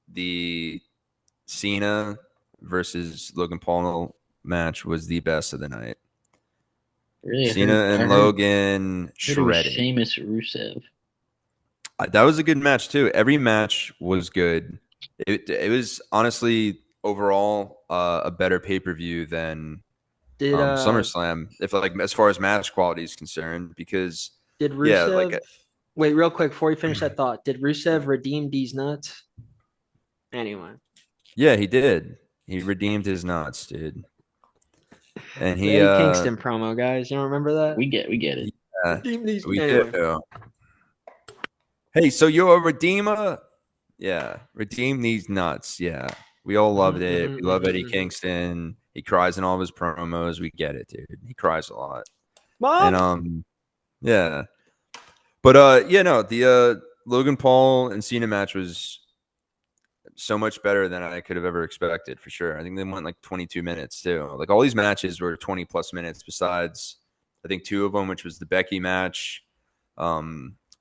the Cena versus Logan Paul match was the best of the night. Really, Cena and Logan shredded. Sheamus Rusev. That was a good match too. Every match was good. It was honestly overall a better pay-per-view than SummerSlam, if like as far as match quality is concerned, because did Rusev wait real quick before you finish that thought, did Rusev redeem these nuts? Anyway. Yeah, he did. He redeemed his nuts, dude. And he Eddie Kingston promo, guys. You don't remember that? We get it. Yeah, we do. Hey, so you're a redeemer? Yeah, redeem these nuts. Yeah, we all loved it. We love Eddie Kingston. He cries in all of his promos. We get it, dude. He cries a lot. Mom? And yeah. But the Logan Paul and Cena match was so much better than I could have ever expected, for sure. I think they went like 22 minutes too. Like all these matches were 20 plus minutes, besides I think two of them, which was the Becky match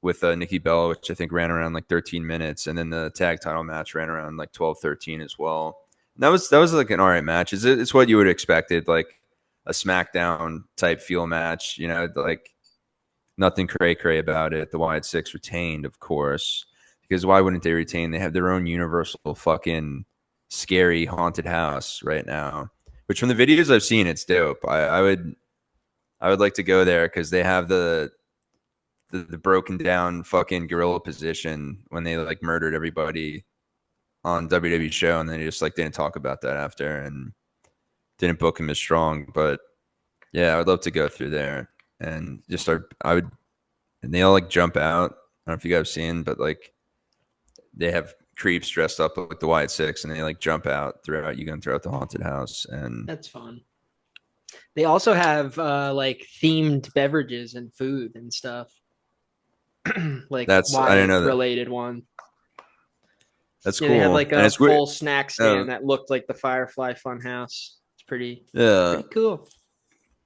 with Nikki Bella, which I think ran around like 13 minutes, and then the tag title match ran around like 12, 13 as well. And that was like an all right match. It's what you would have expected, like a SmackDown type feel match, like nothing cray about it. The Wyatt Six retained, of course. Because why wouldn't they retain? They have their own universal fucking scary haunted house right now. Which from the videos I've seen, it's dope. I would like to go there because they have the broken down fucking gorilla position when they like murdered everybody on WWE show, and then they just like didn't talk about that after and didn't book him as strong. But yeah, I would love to go through there and just start. And they all like jump out. I don't know if you guys have seen, but like. They have creeps dressed up like the Wyatt Six, and they like jump out throughout the haunted house, and that's fun. They also have like themed beverages and food and stuff. Like I didn't know that. Related one. That's cool. They have like a full snack stand that looked like the Firefly Funhouse. It's pretty cool.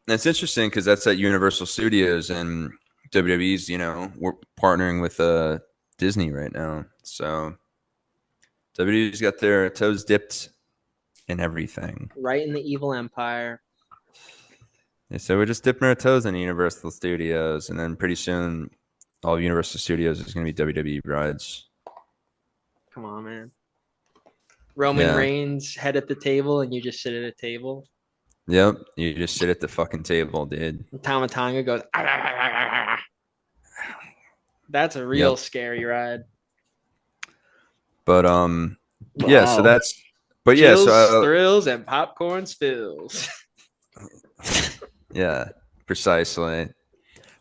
And it's interesting because that's at Universal Studios, and WWE's we're partnering with Disney right now, so WWE's got their toes dipped in everything. Right in the evil empire. Yeah, so we're just dipping our toes in Universal Studios, and then pretty soon, all of Universal Studios is going to be WWE rides. Come on, man. Roman Reigns head at the table, and you just sit at a table. Yep, you just sit at the fucking table, dude. And Tama Tonga goes. That's a real scary ride. But yeah, so that's Chills, thrills, and popcorn spills. Yeah, precisely.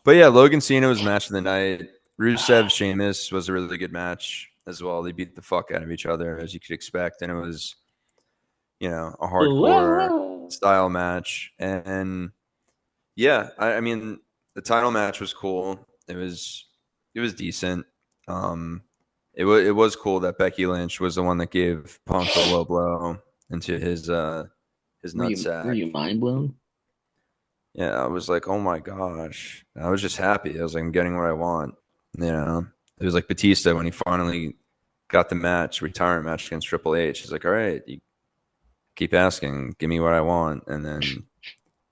But yeah, Logan Cena was match of the night. Rusev Sheamus was a really good match as well. They beat the fuck out of each other, as you could expect, and it was a hardcore style match. And yeah, I mean, the title match was cool. It was decent. It was cool that Becky Lynch was the one that gave Punk the low blow into his nutsack. Were you mind blown? Yeah, I was like, oh my gosh. I was just happy. I was like, I'm getting what I want. It was like Batista when he finally got the retirement match against Triple H. He's like, all right, you keep asking, give me what I want, and then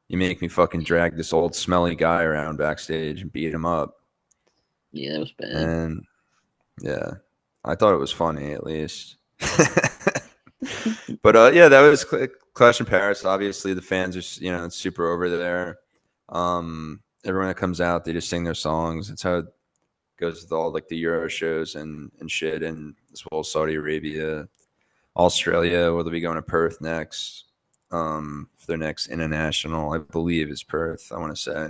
you make me fucking drag this old smelly guy around backstage and beat him up. Yeah, that was bad. And yeah, I thought it was funny at least. But yeah, that was Clash in Paris. Obviously, the fans are it's super over there. Everyone that comes out, they just sing their songs. It's how it goes with all like the Euro shows and shit, and as well as Saudi Arabia, Australia, where they'll be going to Perth next. For their next international, I believe is Perth, I want to say.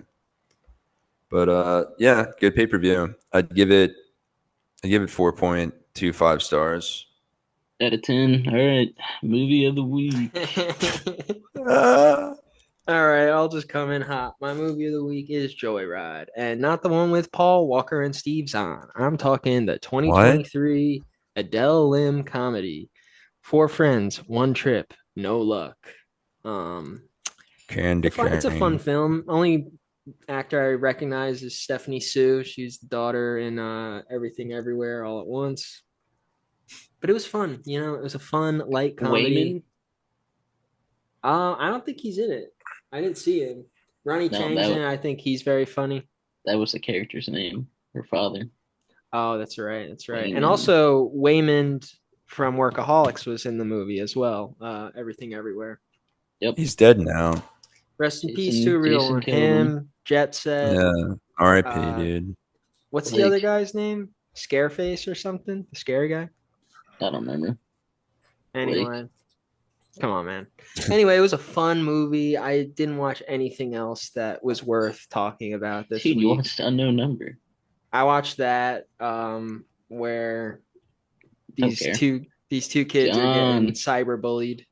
But yeah, good pay-per-view. I'd give it 4.25 stars. Out of 10. All right. Movie of the week. All right, I'll just come in hot. My movie of the week is Joyride, and not the one with Paul Walker and Steve Zahn. I'm talking the 2023 Adele Lim comedy. 4 friends, 1 trip, no luck. It's a fun film. Only actor I recognize is Stephanie Sue. She's the daughter in Everything Everywhere All at Once. But it was fun. It was a fun, light comedy. I don't think he's in it. I didn't see him. Ronnie Chang's in it. I think he's very funny. That was the character's name. Her father. Oh, that's right. And also Waymond from Workaholics was in the movie as well. Everything Everywhere. Yep. He's dead now. Rest in peace to a real one. Him, Jet Set. Yeah. R.I.P. Dude. What's the other guy's name? Scareface or something? The scary guy? I don't remember. Anyway. Come on, man. Anyway, it was a fun movie. I didn't watch anything else that was worth talking about this week. You watched Unknown Number. I watched that where these two kids are getting cyberbullied.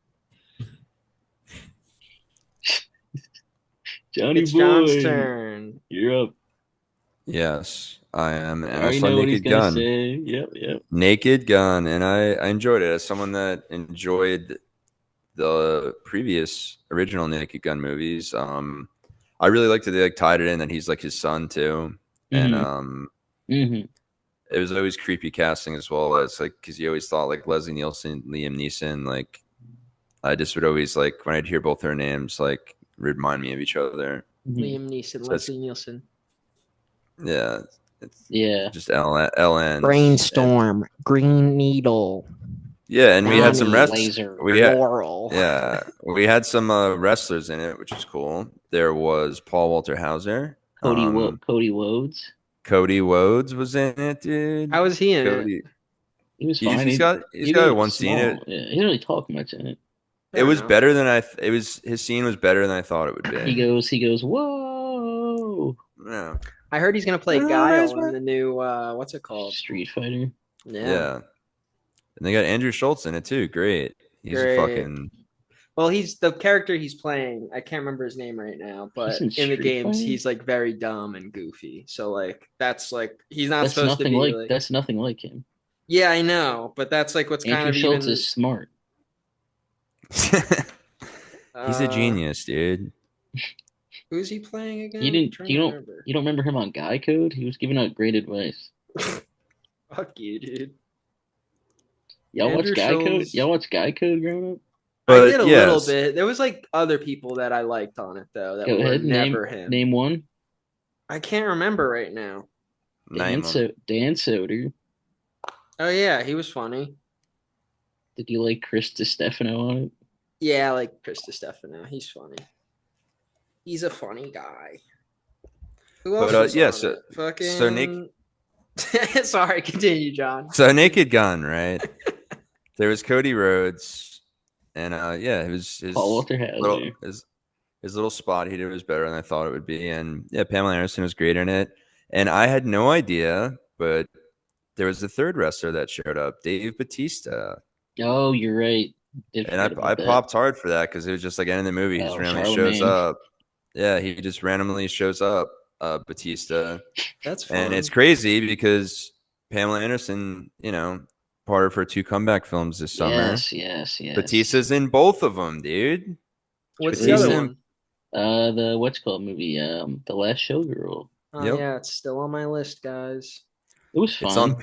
It's John's turn. You're up. Yes, I am. And I saw Naked Gun. Yep. Naked Gun, and I enjoyed it. As someone that enjoyed the previous original Naked Gun movies, I really liked that they tied it in that he's like his son too, and it was always creepy casting as well as because you always thought like Leslie Nielsen, Liam Neeson, I just would always when I'd hear both their names remind me of each other. Liam Neeson, Leslie Nielsen. Yeah. Just LN. Brainstorm, Green Needle. Yeah, and we had some wrestlers. We had some wrestlers in it, which is cool. There was Paul Walter Hauser. Cody Rhodes. Cody Rhodes was in it, dude. How was he in it? He was fine. He's got one scene in it. Yeah, he didn't really talk much in it. It was better than his scene was better than I thought it would be. He goes, whoa. Yeah. I heard he's gonna play Guile in the new what's it called? Street Fighter. Yeah. And they got Andrew Schultz in it too. Great. He's a fucking. Well, he's the character he's playing. I can't remember his name right now, but in the games, he's very dumb and goofy. So that's he's not supposed to be that's nothing like him. Yeah, I know, but that's what's Andrew kind of Schultz is smart. He's a genius, dude. Who's he playing again? You don't remember him on Guy Code? He was giving out great advice. Fuck you, dude. Y'all watch Guy Code? Y'all watch Guy Code growing up? I did a little bit. There was other people that I liked on it though. That were never him. Name one. I can't remember right now. Dan Soder. Oh yeah, he was funny. Did you like Chris DiStefano on it? Yeah, I like Chris DiStefano. He's funny. He's a funny guy. Who else was on it? Fucking... So Nick... Sorry, continue, John. So Naked Gun, right? There was Cody Rhodes, and it was his Paul Walter Hauser. His little spot he did was better than I thought it would be, and Pamela Anderson was great in it. And I had no idea, but there was a third wrestler that showed up, Dave Bautista. Oh, you're right. And I popped hard for that because it was just end of the movie. He just randomly shows up. Yeah, he just randomly shows up. Batista. That's fun. And it's crazy because Pamela Anderson, part of her 2 comeback films this summer. Yes. Batista's in both of them, dude. What's the other one? The what's called movie? The Last Showgirl. Oh yeah, it's still on my list, guys. It was fun. It's on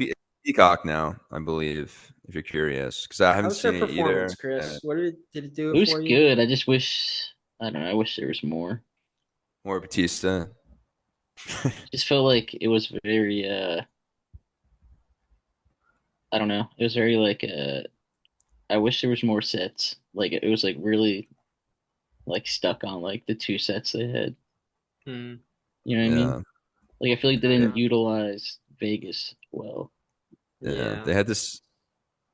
Peacock now, I believe. If you're curious, because I haven't seen it either. Chris? What did it do? It was good. I just wish I don't know. I wish there was more. More Batista. Just felt like it was very. I don't know. It was very like. I wish there was more sets. Like it was like really, like stuck on like the 2 sets they had. Hmm. You know what I mean? Like I feel like they didn't utilize Vegas well. Yeah, they had to spend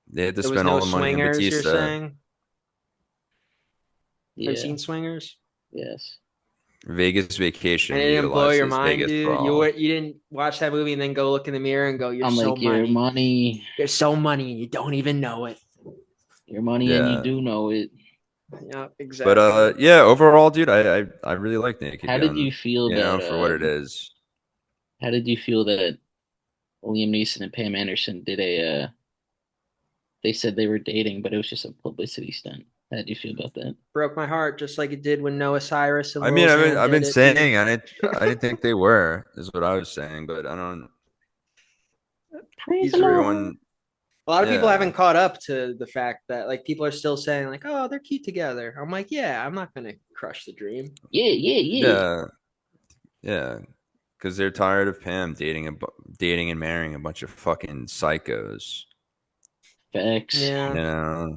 no all the money on Batista. You're saying? Yeah. Have you seen Swingers? Yes. Vegas Vacation. And it didn't blow your mind, Vegas dude. You didn't watch that movie and then go look in the mirror and go, "You're so money. Your money. You're so money, and you don't even know it. Your money, and you do know it." Yeah, exactly. But overall, dude, I really like Naked Gun. How did you feel that for what it is? How did you feel that Liam Neeson and Pam Anderson did they said they were dating, but it was just a publicity stunt? How did you feel about that? Broke my heart, just like it did when Noah Cyrus and I've been saying I didn't think they were, is what I was saying, but I don't. Praise the Lord. A lot of people haven't caught up to the fact that like people are still saying like, oh, they're cute together. I'm like, yeah, I'm not gonna crush the dream. Yeah. Because they're tired of Pam dating and marrying a bunch of fucking psychos. Facts. Yeah.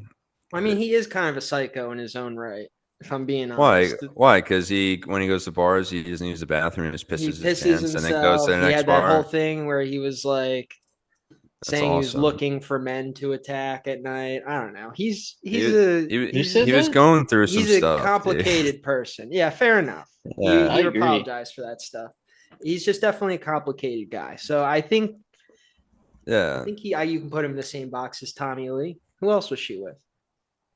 I mean, he is kind of a psycho in his own right. If I'm being honest. Why? Because when he goes to bars, he doesn't use the bathroom. He just pisses his pants himself. And then goes to the next bar. He had that whole thing where he was like saying he was looking for men to attack at night. I don't know. He was going through some stuff. He's a complicated person. Yeah, fair enough. Yeah, you apologize for that stuff. He's just definitely a complicated guy. So I think, you can put him in the same box as Tommy Lee. Who else was she with?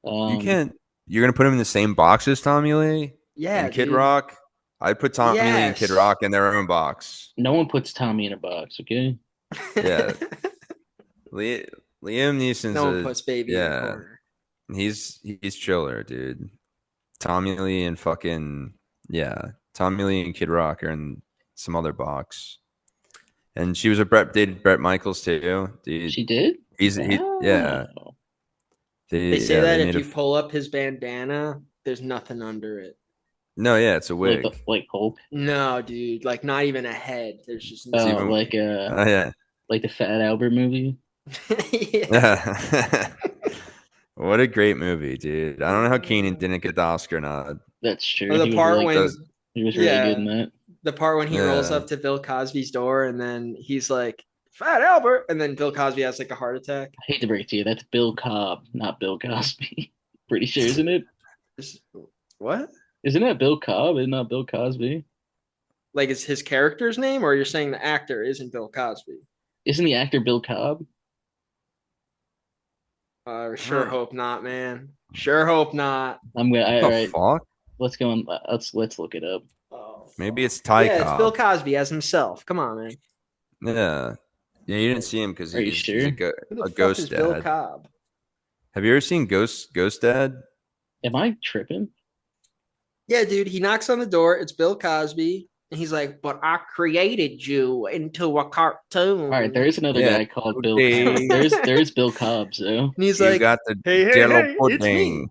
You can't. You're gonna put him in the same box as Tommy Lee? Yeah, and Kid Rock. I'd put Tommy Lee and Kid Rock in their own box. No one puts Tommy in a box, okay? Yeah. Liam Neeson's no one puts baby in the corner. He's chiller, dude. Tommy Lee and Tommy Lee and Kid Rock are in some other box. And she was dated Bret Michaels too, dude. She did? They say that if you pull up his bandana, there's nothing under it. No, it's a wig. Like Hulk? No, dude. Like not even a head. There's just like the Fat Albert movie. What a great movie, dude. I don't know how Keenan didn't get the Oscar nod. That's true. Or the part when he was really good in that. The part when he rolls up to Bill Cosby's door and then he's like, Fat Albert, and then Bill Cosby has like a heart attack. I hate to break it to you, that's Bill Cobb, not Bill Cosby. Pretty sure, isn't it? What? Isn't that Bill Cobb and not Bill Cosby? Like it's his character's name, or you're saying the actor isn't Bill Cosby? Isn't the actor Bill Cobb? Sure hope not, man. Sure hope not. I'm gonna. All right, fuck? Let's go on. Let's look it up. Oh, maybe it's Ty Cobb. It's Bill Cosby as himself. Come on, man. Yeah, you didn't see him because he's sure? a ghost dad. Bill Cobb. Have you ever seen Ghost Dad? Am I tripping? Yeah, dude. He knocks on the door. It's Bill Cosby. And he's like, but I created you into a cartoon. All right, there is another guy called Bill Cobb. There's Bill Cobb, so. And he's like, got the jello pudding.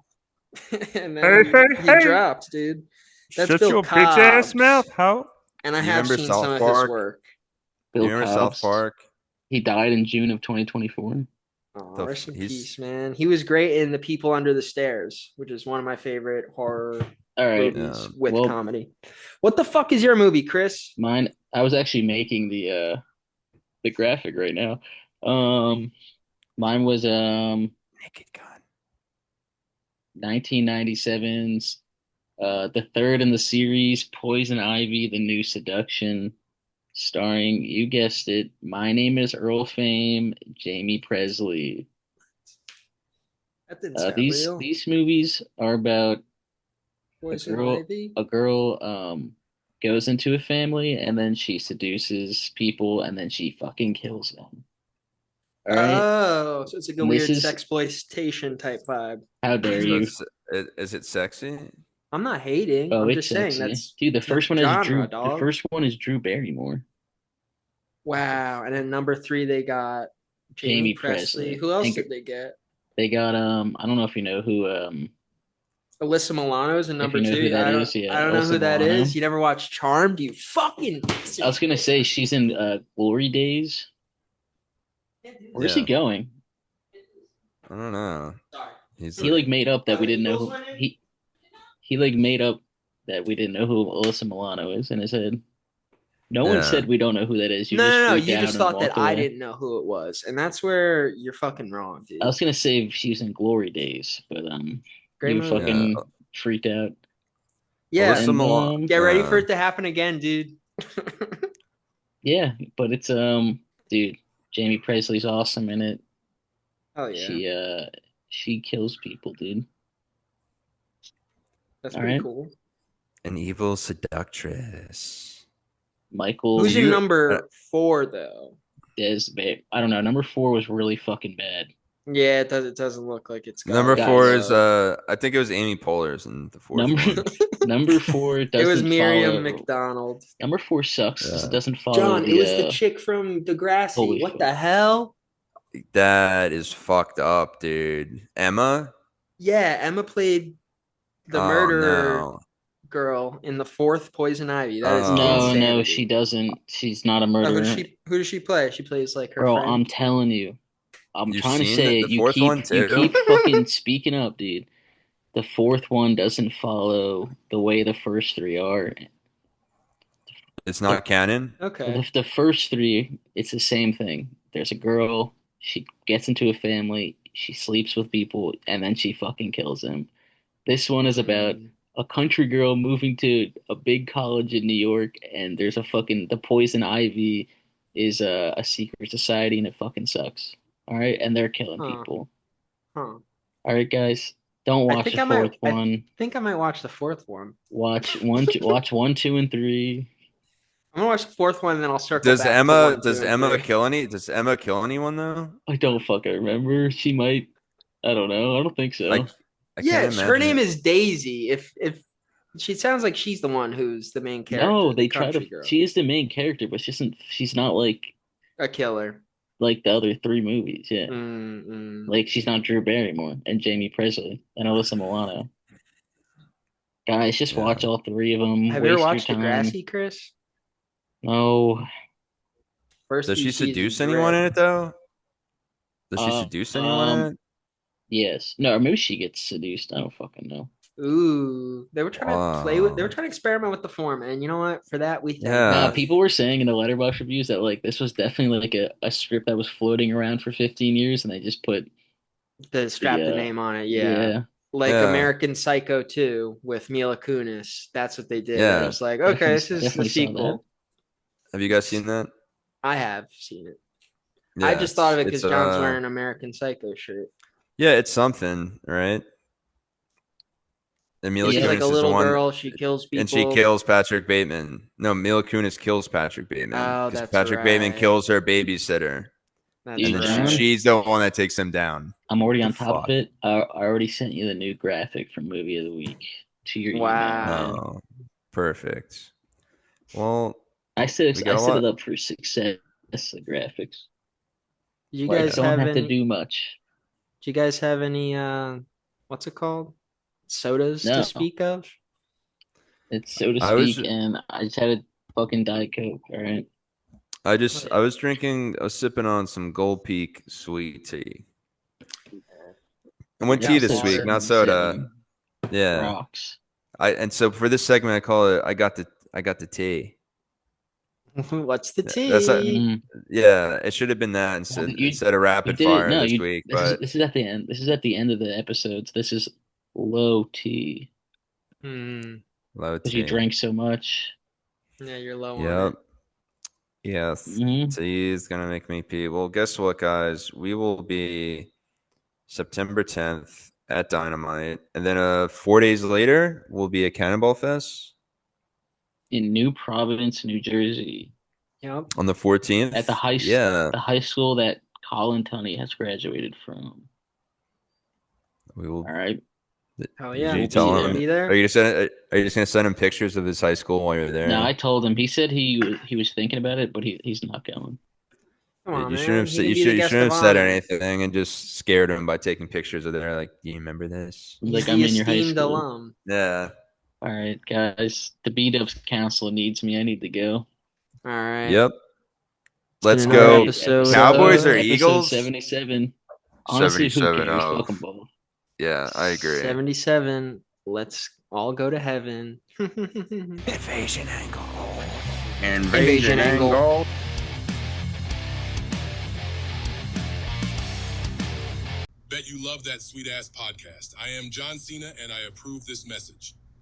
And then he dropped, dude. That's Shut Bill your Cobb's. bitch ass mouth, how? And I have seen some of his work. You remember South Park? He died in June of 2024. Oh, rest in peace, man. He was great in The People Under the Stairs, which is one of my favorite horror movies with comedy. What the fuck is your movie, Chris? Mine. I was actually making the graphic right now. Mine was Naked Gun. 1997's the third in the series, Poison Ivy: The New Seduction, starring, you guessed it, My Name is Earl fame, Jamie Presley. That didn't sound real. These movies are about Poison Ivy? a girl goes into a family, and then she seduces people, and then she fucking kills them. All right. Oh, so it's like a weird sexploitation type vibe. How dare you? Is it sexy? I'm not hating. Oh, I'm it's just sexy. saying that's Dude. The first one genre, is Drew. dog. The first one is Drew Barrymore. Wow. And then number 3, they got Jamie Presley. Who else did they get? They got I don't know if you know who Alyssa Milano's in number 2. I don't know who that is. You never watched Charmed? You fucking. I was gonna say she's in Glory Days. Where's he going? I don't know. He like made up that we didn't know who he like made up that we didn't know who Alyssa Milano is in his head. No one said we don't know who that is. No. You just thought that I didn't know who it was, and that's where you're fucking wrong, dude. I was gonna say she was in Glory Days, but you fucking freaked out. Yeah, get ready for it to happen again, dude. Yeah, but it's dude, Jamie Presley's awesome in it. Oh yeah. She kills people, dude. That's pretty cool. An evil seductress. Michael. Who's in number 4 though? I don't know. Number 4 was really fucking bad. Yeah, it doesn't look like it's got number 4 is I think it was Amy Poehler's in the 4th one. Number 4 doesn't. It was Miriam McDonald. Number 4 sucks because it doesn't follow. John, it was the chick from Degrassi. What the hell? That is fucked up, dude. Emma? Yeah, Emma played the murderer girl in the 4th Poison Ivy. That is insanity. No, she doesn't. She's not a murderer. Who does she play? She plays like her Bro, friend. I'm telling you. I'm trying to say it. You keep fucking speaking up, dude. The 4th one doesn't follow the way the first 3 are. It's not canon? Okay. The first 3, it's the same thing. There's a girl. She gets into a family. She sleeps with people, and then she fucking kills them. This one is about a country girl moving to a big college in New York, and there's the Poison Ivy is a secret society, and it fucking sucks. All right, and they're killing people. All right, guys, don't watch the 4th one. I think I might watch the 4th one. Watch 1, 2, and 3. I'm gonna watch the 4th one, and then I'll circle Does back. Does Emma kill anyone though? I don't fucking remember. She might. I don't know. I don't think so. Her name is Daisy. If she sounds like she's the one who's the main character. No, they try to. Girl. She is the main character, but she's not like a killer like the other 3 movies. Yeah, like she's not Drew Barrymore and Jamie Presley and Alyssa Milano. Guys, just watch all 3 of them. Have you ever watched Degrassi, Chris? No. Does she seduce anyone in it though? Does she seduce anyone in it? Yes. No, or maybe she gets seduced. I don't fucking know. Ooh, they were trying to they were trying to experiment with the form, and you know what? For that, we thank them. People were saying in the Letterboxd reviews that like this was definitely like a script that was floating around for 15 years, and they just put the name on it. Yeah. Like American Psycho 2 with Mila Kunis. That's what they did. Yeah. It was like, okay, this is the sequel. Have you guys seen that? I have seen it. Yeah, I just thought of it because John's wearing an American Psycho shirt. Yeah, it's something, right? And Mila Kunis like a little girl. She kills people, and she kills Patrick Bateman. No, Mila Kunis kills Patrick Bateman. Oh, that's Patrick Bateman kills her babysitter, and then she's the one that takes him down. I'm already on top of it. I already sent you the new graphic from Movie of the Week to your email. Oh, perfect. Well, I set it up for success. The graphics. You guys don't have to do much. Do you guys have any what's it called? Sodas to speak of? It's so to speak, and I just had a fucking Diet Coke, all right? I was sipping on some Gold Peak sweet tea. I went tea this week, not soda. Yeah. Rocks. And so for this segment I call it I got the tea. What's the tea? Yeah, it should have been that instead of rapid fire this week. This is at the end. This is at the end of the episodes. This is low tea. Low tea. Because you drank so much. Yeah, you're low on it. Yes. Tea is gonna make me pee. Well, guess what, guys? We will be September 10th at Dynamite, and then 4 days later we'll be at Cannonball Fest. in New Providence, New Jersey. Yep. On the 14th? At the high school that Colin Tunney has graduated from. We will. All right. Hell yeah. You tell him. Be there? Are you just gonna send him pictures of his high school while you're there? No, I told him. He said he was thinking about it, but he's not going. Come on, you man. shouldn't have said anything and just scared him by taking pictures of there. Like, do you remember this? Like, I'm in your high school. Alum. Yeah. All right, guys. The B-Dubs council needs me. I need to go. All right. Yep. Let's go. Cowboys or episode Eagles? 77. Honestly, 77. Who cares? Fuck them both. Yeah, I agree. 77. Let's all go to heaven. Invasion angle. Invasion angle. Bet you love that sweet ass podcast. I am John Cena and I approve this message.